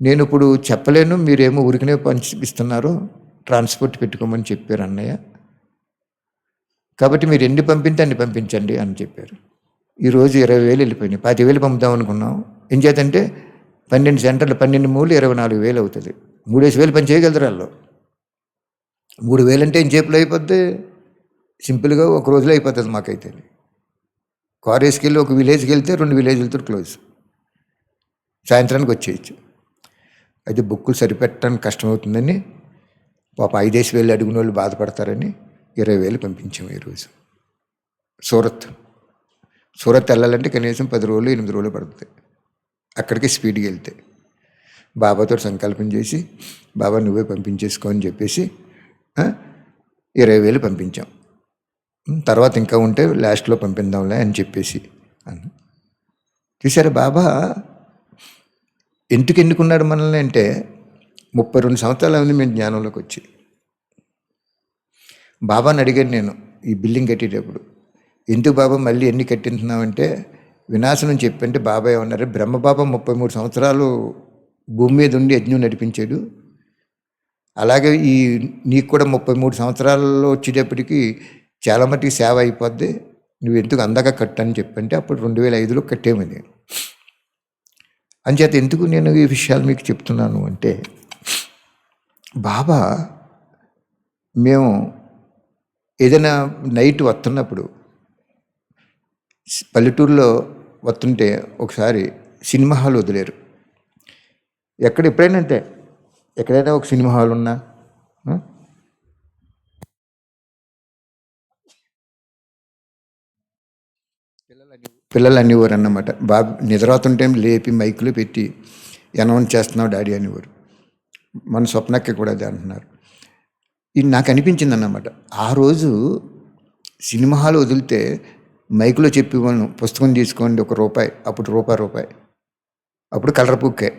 నేను ఇప్పుడు చెప్పలేను, మీరేమో ఊరికనే పంచిస్తున్నారు, ట్రాన్స్పోర్ట్ పెట్టుకోమని చెప్పారు అన్నయ్య. కాబట్టి మీరు ఎన్ని పంపితే అన్ని పంపించండి అని చెప్పారు. ఈరోజు 20,000 వెళ్ళిపోయినాయి. 25,000 పంపుదాం అనుకున్నాం. ఏం చేతంటే 12 సెంటర్లు, 12 మూలు 24,000 అవుతుంది. 3,000 పని చేయగలరు వాళ్ళు. 3,000 అంటే ఎంచేపులో అయిపోద్ది, సింపుల్గా ఒక రోజులో అయిపోతుంది. మాకైతే కారు వేసుకెళ్ళి ఒక విలేజ్కి వెళ్తే 2 విలేజ్లతో క్లోజ్, సాయంత్రానికి వచ్చేయచ్చు. అయితే బుక్కులు సరిపెట్టడానికి కష్టమవుతుందని పాప 5,000 అడిగిన వాళ్ళు బాధపడతారని 20,000 పంపించాము ఈరోజు. సూరత్ వెళ్ళాలంటే కనీసం 10 రోజులు 8 రోజులు పడుతుంది అక్కడికి స్పీడ్కి వెళ్తే. బాబాతో సంకల్పం చేసి, బాబా నువ్వే పంపించేసుకో అని చెప్పేసి 20,000 పంపించాం. తర్వాత ఇంకా ఉంటే లాస్ట్లో పంపిద్దాంలే అని చెప్పేసి అని. చూసారా బాబా ఎందుకు ఎన్నుకున్నాడు మనల్ని అంటే, 32 సంవత్సరాలు ఉంది మేము జ్ఞానంలోకి వచ్చి. బాబాని అడిగాను నేను ఈ బిల్డింగ్ కట్టేటప్పుడు, ఎందుకు బాబా మళ్ళీ ఎన్ని కట్టింటున్నామంటే వినాశనం చెప్పంటే, బాబా ఏమన్నారు, బ్రహ్మబాబా 33 సంవత్సరాలు భూమి మీద ఉండి యజ్ఞం నడిపించాడు, అలాగే ఈ నీకు కూడా 33 సంవత్సరాల్లో వచ్చేటప్పటికి చాలా మటుకు సేవ అయిపోద్ది, నువ్వు ఎందుకు అందాక కట్టని చెప్పంటే అప్పుడు 2005లో కట్టేమని. అంచేత ఎందుకు నేను ఈ విషయాలు మీకు చెప్తున్నాను అంటే, బాబా మేము ఏదైనా నైట్ వస్తున్నప్పుడు పల్లెటూరులో వస్తుంటే ఒకసారి సినిమా హాల్ వదిలేరు. ఎప్పుడైనా అంతే, ఎక్కడైనా ఒక సినిమా హాల్ ఉన్నా పిల్లలు అనేవారు అన్నమాట. బాబు నిద్రవుతుంటే లేపి మైకులు పెట్టి అనౌన్స్ చేస్తున్నావు డాడీ అనేవారు. మన స్వప్నకి కూడా అది అంటున్నారు. ఇది నాకు అనిపించింది అన్నమాట. ఆ రోజు సినిమా హాల్ వదిలితే మైకులో చెప్పి వాళ్ళు పుస్తకం తీసుకోండి ₹1, అప్పుడు రూపాయి, అప్పుడు కలర్ బుక్కే.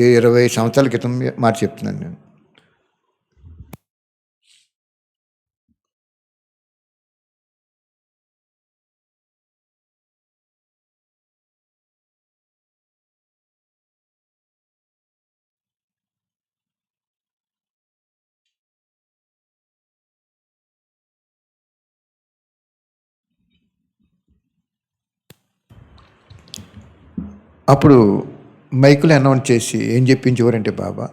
20 సంవత్సరాల క్రితం మాట చెప్తున్నాను నేను. అప్పుడు మైకులు అనౌన్స్ చేసి ఏం చెప్పించేవారంటే, బాబా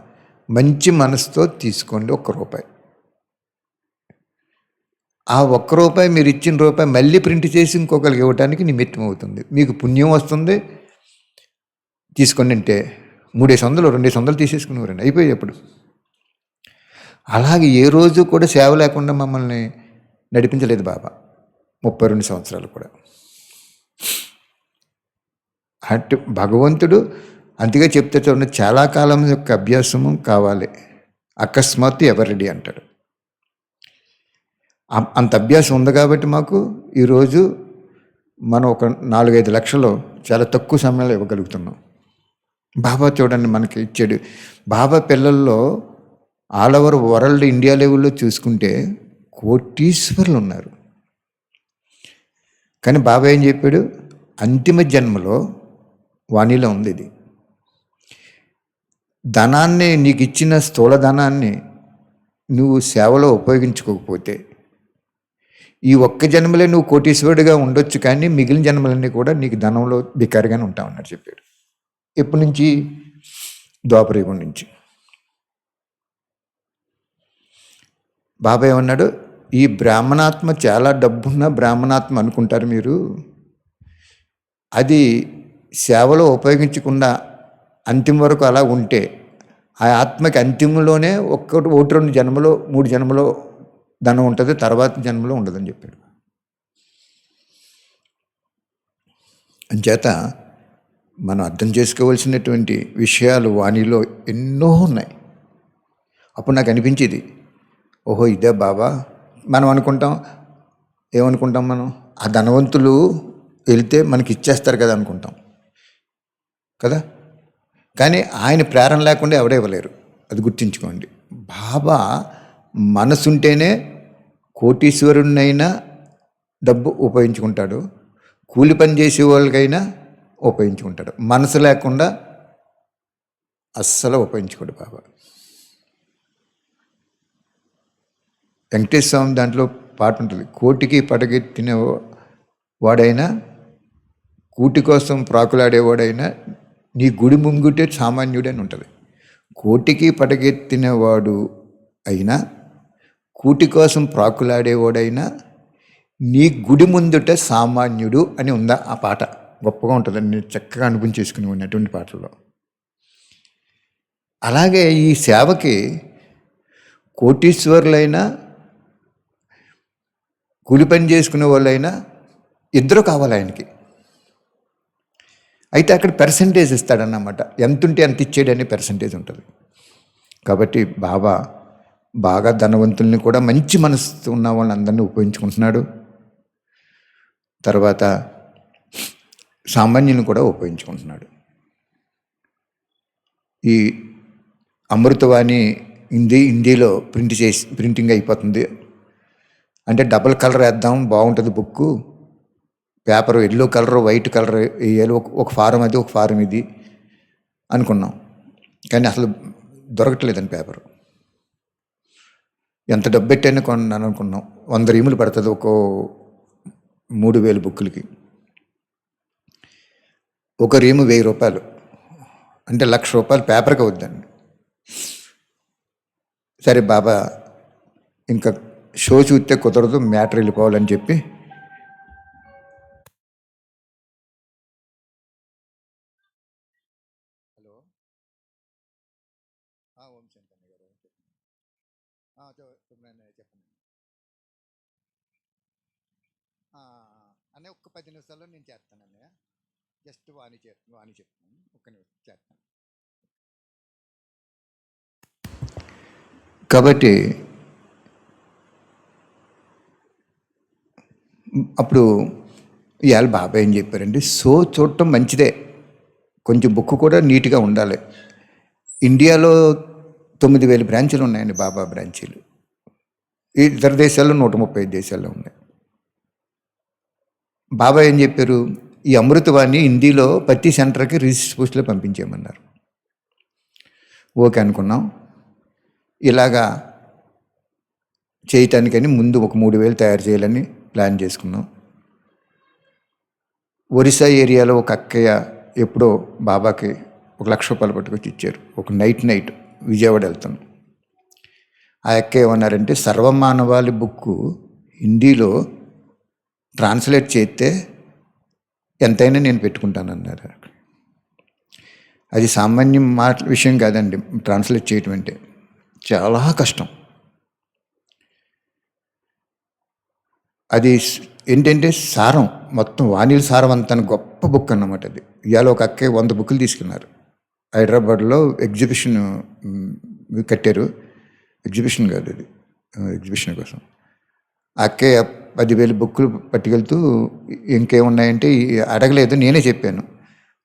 మంచి మనసుతో తీసుకోండి ₹1. ఆ ₹1 మీరు ఇచ్చిన రూపాయి మళ్ళీ ప్రింట్ చేసి ఇంకొకరికి ఇవ్వడానికి నిమిత్తం అవుతుంది, మీకు పుణ్యం వస్తుంది, తీసుకోండి అంటే 300 200 తీసేసుకునేవారండి, అయిపోయాయి అప్పుడు. అలాగే ఏ రోజు కూడా సేవ లేకుండా మమ్మల్ని నడిపించలేదు బాబా 32 సంవత్సరాలు కూడా. అటు భగవంతుడు అంతగా చెప్తే చూడండి, చాలా కాలం యొక్క అభ్యాసము కావాలి, అకస్మాత్తు ఎవరిడి అంటాడు. అంత అభ్యాసం ఉంది కాబట్టి మాకు ఈరోజు మనం ఒక 4-5 లక్షలు చాలా తక్కువ సమయంలో ఇవ్వగలుగుతున్నాం. బాబా చూడండి మనకి ఇచ్చాడు. బాబా పిల్లల్లో ఆల్ ఓవర్ వరల్డ్ ఇండియా లెవెల్లో చూసుకుంటే కోటీశ్వరులు ఉన్నారు. కానీ బాబా ఏం చెప్పాడు, అంతిమ జన్మలో వాణిలో ఉంది ఇది. ధనాన్ని, నీకు ఇచ్చిన స్థూల ధనాన్ని నువ్వు సేవలో ఉపయోగించుకోకపోతే ఈ ఒక్క జన్మలే నువ్వు కోటీశ్వరుడిగా ఉండొచ్చు, కానీ మిగిలిన జన్మలన్నీ కూడా నీకు ధనంలో బికారిగానే ఉంటావు అన్నట్టు చెప్పాడు. ఎప్పటి నుంచి? ద్వాపరయుగం నుంచి. బాబా ఏమన్నాడు, ఈ బ్రాహ్మణాత్మ చాలా డబ్బున్న బ్రాహ్మణాత్మ అనుకుంటారు మీరు, అది సేవలో ఉపయోగించకుండా అంతిమ వరకు అలా ఉంటే ఆ ఆత్మకి అంతిమంలోనే ఒకటి 2 జన్మలో 3 జన్మలో ధనం ఉంటుంది, తర్వాత జన్మలో ఉండదని చెప్పాడు. అంచేత మనం అర్థం చేసుకోవాల్సినటువంటి విషయాలు వాణిలో ఎన్నో ఉన్నాయి. అప్పుడు నాకు అనిపించేది, ఓహో ఇదే బాబా. మనం అనుకుంటాం, ఏమనుకుంటాం మనం, ఆ ధనవంతులు వెళ్తే మనకి ఇచ్చేస్తారు కదా అనుకుంటాం కదా. కానీ ఆయన ప్రేరణ లేకుండా ఎవడే ఇవ్వలేరు, అది గుర్తుంచుకోండి. బాబా మనసుంటేనే కోటీశ్వరుణ్ణైనా డబ్బు ఉపయోగించుకుంటాడు, కూలి పని చేసే వాళ్ళకైనా ఉపయోగించుకుంటాడు. మనసు లేకుండా అస్సలు ఉపయోగించుకోడు బాబా. వెంకటేశ్వర స్వామి దాంట్లో పాట ఉంటుంది, కోటికి పడగెత్తిన వాడైనా కూటి కోసం ప్రాకులాడేవాడైనా నీ గుడి ముంగుటే సామాన్యుడని ఉంటుంది. కోటికి పడగెత్తిన వాడు అయినా కూటి కోసం ప్రాకులాడేవాడైనా నీ గుడి ముందుట సామాన్యుడు అని ఉందా ఆ పాట. గొప్పగా ఉంటుందని నేను చక్కగా అనుభవం చేసుకుని ఉన్నటువంటి పాటల్లో. అలాగే ఈ సేవకి కోటీశ్వరులైనా కూలి పని చేసుకునే వాళ్ళైనా ఇద్దరు కావాలి ఆయనకి. అయితే అక్కడ పర్సంటేజ్ ఇస్తాడన్నమాట, ఎంత ఉంటే ఎంత ఇచ్చేయడని పర్సంటేజ్ ఉంటుంది. కాబట్టి బాబా బాగా ధనవంతుల్ని కూడా మంచి మనసు ఉన్న వాళ్ళందరినీ ఉపయోగించుకుంటున్నాడు. తర్వాత సామాన్యుని కూడా ఉపయోగించుకుంటున్నాడు. ఈ అమృతవాణి హిందీలో ప్రింటింగ్ అయిపోతుంది. అంటే డబుల్ కలర్ వేద్దాం బాగుంటుంది book, paper yellow colour white colour వేయాలి, ఒక ఫారం అది ఒక ఫారం ఇది అనుకున్నాం. కానీ అసలు దొరకట్లేదని పేపరు. ఎంత డబ్బు పెట్టాను కొన్నాను అనుకున్నాం. 100 రీములు పడుతుంది ఒక 3000 బుక్కులకి. ఒక రీము 1000 రూపాయలు, అంటే 1,00,000 రూపాయలు పేపర్కి అవుద్దండి. సరే బాబా ఇంకా షో చూస్తే కుదరదు, మ్యాటర్ వెళ్ళిపోవాలని చెప్పి చెప్పండి అన్నయ్య, ఒక్క 10 నిమిషాల్లో నేను చేస్తాను అన్నయ్య. జస్ట్ వాణి చెప్తాను, ఒక్క నిమిషం చేస్తాను. కాబట్టి అప్పుడు ఇవాళ బాబా ఏం చెప్పారండి, షో చూడటం మంచిదే, కొంచెం బుక్ కూడా నీట్గా ఉండాలి. ఇండియాలో 9,000 బ్రాంచీలు ఉన్నాయండి, బాబా బ్రాంచీలు. ఇతర దేశాల్లో 135 దేశాల్లో ఉన్నాయి. బాబా ఏం చెప్పారు, ఈ అమృతవాణి హిందీలో ప్రతి సెంటర్కి రిజిస్టర్ పోస్టులో పంపించేయమన్నారు. ఓకే అనుకున్నాం. ఇలాగా చేయటానికని ముందు ఒక 3,000 తయారు చేయాలని ప్లాన్ చేసుకున్నాం. ఒరిస్సా ఏరియాలో ఒక అక్కయ్య ఎప్పుడో బాబాకి 1,00,000 రూపాయలు పట్టుకొచ్చి ఇచ్చారు. ఒక నైట్ విజయవాడ వెళ్తాను. ఆ అక్క ఏమన్నారంటే, సర్వమానవాళి బుక్కు హిందీలో ట్రాన్స్లేట్ చేస్తే ఎంతైనా నేను పెట్టుకుంటానన్నారు. అది సామాన్య విషయం కాదండి, ట్రాన్స్లేట్ చేయటం అంటే చాలా కష్టం. అది ఏంటంటే సారం, మొత్తం వాణిల సారం అంతా గొప్ప బుక్ అన్నమాట అది. ఇవాళ ఒక అక్కే 100 బుక్కులు తీసుకున్నారు. హైదరాబాద్లో ఎగ్జిబిషన్ కట్టారు. ఎగ్జిబిషన్ కాదు అది, ఎగ్జిబిషన్ కోసం. అక్కే 10,000 బుక్కులు పట్టుకెళ్తూ ఇంకేమున్నాయంటే అడగలేదు, నేనే చెప్పాను.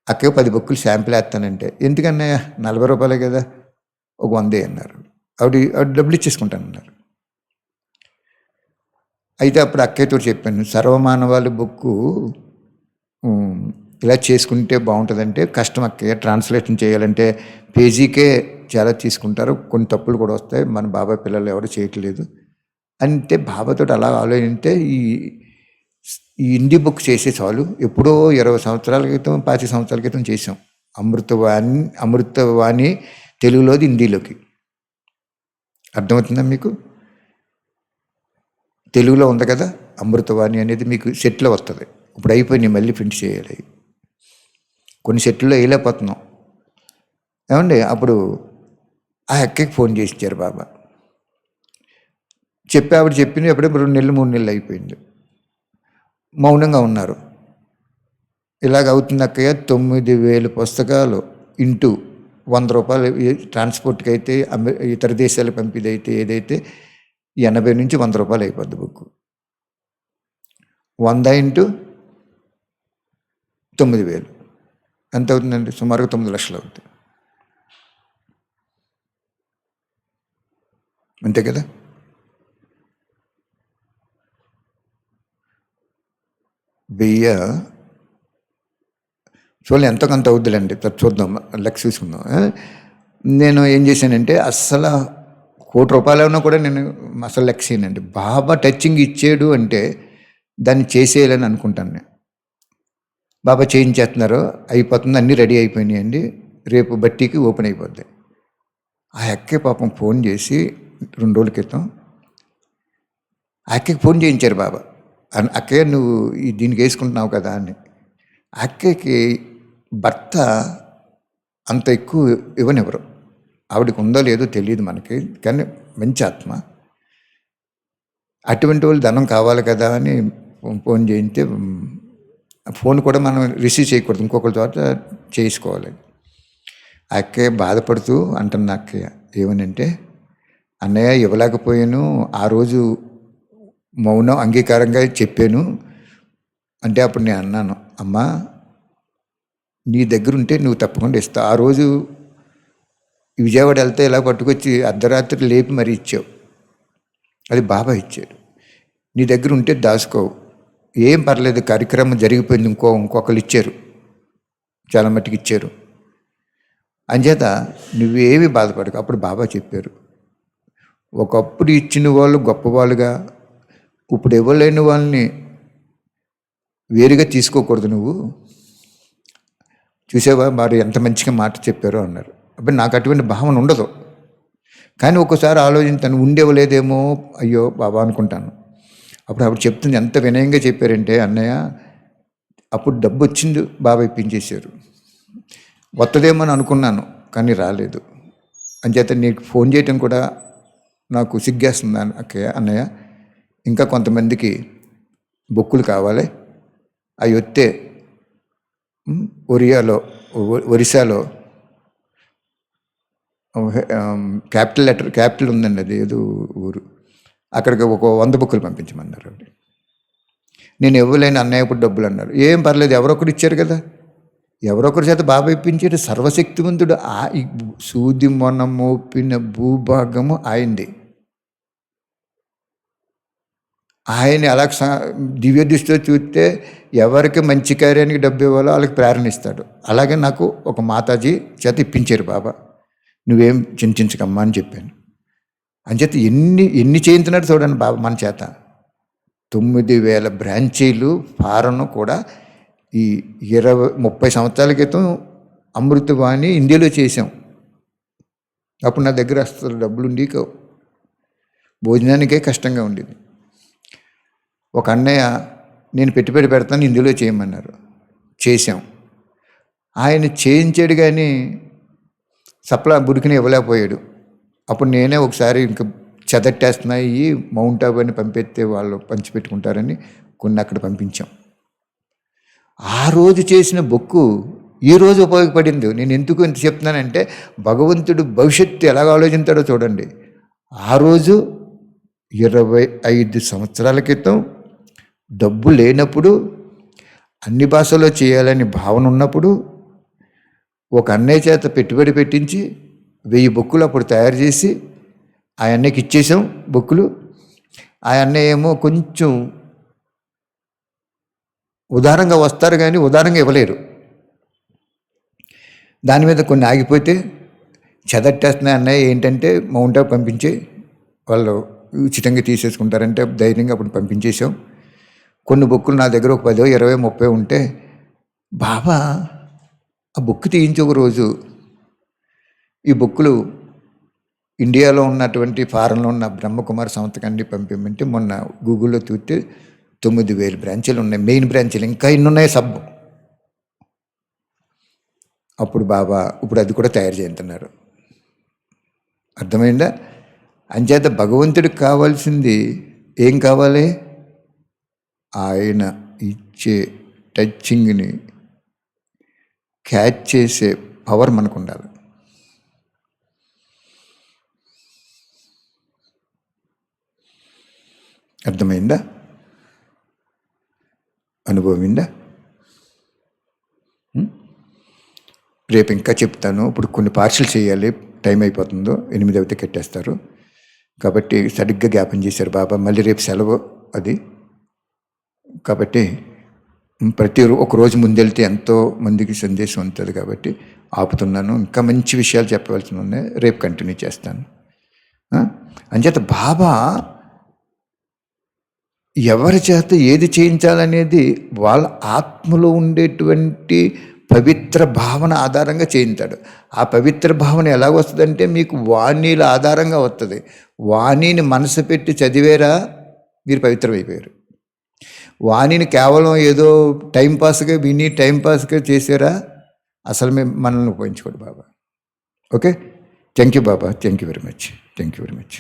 అక్కే 10 బుక్కులు శాంపిల్ వేస్తానంటే, ఎందుకన్నా 40 రూపాయలే కదా, ఒక 100 అన్నారు. ఆవిడ డబ్బులు ఇచ్చేసుకుంటానన్నారు. అయితే అప్పుడు అక్కయ్యతో చెప్పాను, సర్వమానవాళి బుక్కు ఇలా చేసుకుంటే బాగుంటుందంటే, కష్టం అక్కయ్య, ట్రాన్స్లేషన్ చేయాలంటే పేజీకే చాలా తీసుకుంటారు, కొన్ని తప్పులు కూడా వస్తాయి, మన బాబాయ్ పిల్లలు ఎవరు చేయట్లేదు అంటే బాబాతో అలా ఆలోచింటే ఈ హిందీ బుక్ చేసే చాలు. ఎప్పుడో 20 సంవత్సరాల క్రితం 25 సంవత్సరాల క్రితం చేసాం అమృతవాణి తెలుగులోది హిందీలోకి. అర్థమవుతుందా మీకు? తెలుగులో ఉంది కదా అమృతవాణి అనేది, మీకు సెట్లో వస్తుంది. ఇప్పుడు అయిపోయి మళ్ళీ ప్రింట్ చేయాలి. కొన్ని సెట్లో వేయలేకపోతున్నాం. ఏమండి అప్పుడు ఆ అక్కకి ఫోన్ చేసి ఇచ్చారు బాబా. ఆవిడ చెప్పింది ఎప్పుడే 2 నెలలు 3 నెలలు అయిపోయింది. మౌనంగా ఉన్నారు. ఇలాగ అవుతుంది అక్కయ్య, 9,000 పుస్తకాలు ఇంటూ ₹100 ట్రాన్స్పోర్ట్కి అయితే, ఇతర దేశాలకు పంపిదైతే ఏదైతే 80 నుంచి ₹100 అయిపోద్ది బుక్. 100 ఇంటూ 9,000 ఎంత అవుతుందండి? సుమారుగా 9 లక్షలు అవుతుంది. అంతే కదా? చూడండి ఎంతో కొంత అవుద్దులేండి, చూద్దాం, లెక్క చూసుకుందాం. నేను ఏం చేశానంటే అస్సలు ₹1,00,00,000 కూడా నేను అసలు లెక్క చేయనండి. బాబా టచింగ్ ఇచ్చాడు అంటే దాన్ని చేసేయాలని అనుకుంటాను నేను. బాబా చేయించేస్తున్నారు, అయిపోతుంది, అన్నీ రెడీ అయిపోయినాయండి, రేపు బట్టీకి ఓపెన్ అయిపోద్ది. ఆ అక్కే పాపం ఫోన్ చేసి 2 రోజుల క్రితం ఆ అక్కకి ఫోన్ చేయించారు బాబా. అక్కయ్య నువ్వు దీనికి వేసుకుంటున్నావు కదా అని. అక్కకి భర్త అంత ఎక్కువ ఇవ్వనివ్వరు. ఆవిడకి ఉందో లేదో తెలియదు మనకి, కానీ మంచి ఆత్మ. అటువంటి వాళ్ళు ధనం కావాలి కదా అని ఫోన్ చేయించే, ఫోన్ కూడా మనం రిసీవ్ చేయకూడదు, ఇంకొకరి చోట చేసుకోవాలి. అక్కయ్య బాధపడుతూ అంటున్న అక్కయ్య ఏమనంటే, అన్నయ్య ఇవ్వలేకపోయాను, ఆ రోజు మౌనం అంగీకారంగా చెప్పాను అంటే అప్పుడు నేను అన్నాను, అమ్మా నీ దగ్గర ఉంటే నువ్వు తప్పకుండా ఇస్తావు. ఆ రోజు విజయవాడ వెళ్తే ఇలా పట్టుకొచ్చి అర్ధరాత్రి లేపి మరీ ఇచ్చావు, అది బాబా ఇచ్చాడు. నీ దగ్గర ఉంటే దాచుకోవు, ఏం పర్లేదు, కార్యక్రమం జరిగిపోయింది, ఇంకొకరు ఇచ్చారు, చాలా మట్టుకు ఇచ్చారు, అంచేత నువ్వేమి బాధపడకు. అప్పుడు బాబా చెప్పారు, ఒకప్పుడు ఇచ్చిన వాళ్ళు గొప్పవాళ్ళుగా, ఇప్పుడు ఇవ్వలేని వాళ్ళని వేరుగా తీసుకోకూడదు నువ్వు, చూసావా మరి ఎంత మంచిగా మాట చెప్పారో అన్నారు. అప్పుడు నాకు అటువంటి భావన ఉండదు, కానీ ఒక్కోసారి ఆలోచించాను, ఉండేవలేదేమో అయ్యో బాబా అనుకుంటాను. అప్పుడు చెప్తుంది, ఎంత వినయంగా చెప్పారంటే, అన్నయ్య అప్పుడు డబ్బు వచ్చింది, బాబా ఇప్పించేశారు, వస్తుందేమో అని అనుకున్నాను కానీ రాలేదు, అంచేత నీకు ఫోన్ చేయటం కూడా నాకు సిగ్గేస్తుంది అన్నయ్య, ఇంకా కొంతమందికి బుక్కులు కావాలి, అవి వస్తే ఒరిస్సాలో క్యాపిటల్ ఉందండి, అది ఏదో ఊరు, అక్కడికి ఒక 100 బుక్కులు పంపించమన్నారు. నేను ఇవ్వలేని అన్నయ్య ఇప్పుడు డబ్బులు అన్నారు. ఏం పర్లేదు, ఎవరొకరు ఇచ్చారు కదా, ఎవరొకరి చేత బాబా ఇప్పించాడు, సర్వశక్తివంతుడు. సూది మొన మోపిన భూభాగము ఆయనది. ఆయన అలా దివ్య దృష్టితో చూస్తే ఎవరికి మంచి కార్యానికి డబ్బు ఇవ్వాలో వాళ్ళకి ప్రేరణ ఇస్తాడు. అలాగే నాకు ఒక మాతాజీ చేత ఇప్పించారు బాబా, నువ్వేం చింతించకమ్మా అని చెప్పాను. అంచేత ఎన్ని చేయించినాడు చూడండి బాబా మన చేత. 9,000 బ్రాంచీలు ఫారెన్ కూడా. ఈ 20-30 సంవత్సరాల క్రితం అమృతవాణి ఇండియాలో చేసాం. అప్పుడు నా దగ్గర అసలు డబ్బులు ఉండి భోజనానికే కష్టంగా ఉండేది. ఒక అన్నయ్య నేను పెట్టుబడి పెడతాను ఇందులో చేయమన్నారు, చేసాం. ఆయన చేయించాడు కానీ సప్లా బుడికిని ఇవ్వలేకపోయాడు. అప్పుడు నేనే ఒకసారి ఇంకా చెదట్టేస్తున్నాయి, మౌంట్ ఆబు అని పంపిస్తే వాళ్ళు పంచిపెట్టుకుంటారని కొన్ని అక్కడ పంపించాం. ఆ రోజు చేసిన బొక్కు ఈరోజు ఉపయోగపడింది. నేను ఎందుకు ఎంత చెప్తున్నానంటే, భగవంతుడు భవిష్యత్తు ఎలాగ ఆలోచించాడో చూడండి. ఆ రోజు 25 సంవత్సరాల క్రితం డబ్బు లేనప్పుడు, అన్ని భాషల్లో చేయాలని భావన ఉన్నప్పుడు, ఒక అన్నయ్య చేత పెట్టుబడి పెట్టించి 1000 బుక్కులు అప్పుడు తయారు చేసి ఆ అన్నయ్యకి ఇచ్చేసాం బుక్కులు. ఆ అన్నయ్య ఏమో కొంచెం ఉదారంగా వస్తారు కానీ ఉదారంగా ఇవ్వలేరు. దాని మీద కొన్ని ఆగిపోతే చెదట్టేస్తున్నాయి అన్నయ్య, ఏంటంటే మౌంట్ ఆబు పంపించి వాళ్ళు ఉచితంగా తీసేసుకుంటారంటే ధైర్యంగా అప్పుడు పంపించేసాం. కొన్ని బుక్కులు నా దగ్గర ఒక 10, 20, 30 ఉంటే బాబా ఆ బుక్ తీయించి ఒక రోజు ఈ బుక్కులు ఇండియాలో ఉన్నటువంటి ఫారెన్లో ఉన్న బ్రహ్మకుమార్ సంస్థకాన్ని పంపించమంటే మొన్న గూగుల్లో చూస్తే 9,000 బ్రాంచీలు ఉన్నాయి, మెయిన్ బ్రాంచీలు. ఇంకా ఇన్ని ఉన్నాయి సబ్. అప్పుడు బాబా ఇప్పుడు అది కూడా తయారు చేస్తున్నారు. అర్థమైందా? అంచేత భగవంతుడికి కావాల్సింది ఏం కావాలి? ఆయన ఇచ్చే టచింగ్ని క్యాచ్ చేసే పవర్ మనకు ఉండాలి. అర్థమైందా? అనుభవమైందా? రేపు ఇంకా చెప్తాను. ఇప్పుడు కొన్ని పార్సల్ చేయాలి, టైం అయిపోతుందో, 8 అయితే కట్టేస్తారు. కాబట్టి సరిగ్గా జ్ఞాపం చేశారు బాబా. మళ్ళీ రేపు సెలవు అది. కాబట్టి ఒక రోజు ముందెళ్తే ఎంతో మందికి సందేశం ఉంటుంది కాబట్టి ఆపుతున్నాను. ఇంకా మంచి విషయాలు చెప్పవలసి ఉన్నాయి, రేపు కంటిన్యూ చేస్తాను. అంచేత బాబా ఎవరి చేత ఏది చేయించాలనేది వాళ్ళ ఆత్మలో ఉండేటువంటి పవిత్ర భావన ఆధారంగా చేయించాడు. ఆ పవిత్ర భావన ఎలా వస్తుందంటే మీకు వాణీల ఆధారంగా వస్తుంది. వాణిని మనసు పెట్టి చదివేరా మీరు పవిత్రమైపోయారు. వాణిని కేవలం ఏదో టైంపాస్గా విని టైంపాస్గా చేసారా అసలు మేము మనల్ని ఉపయోగించుకోడు బాబా. ఓకే, థ్యాంక్ యూ బాబా. Thank you very much.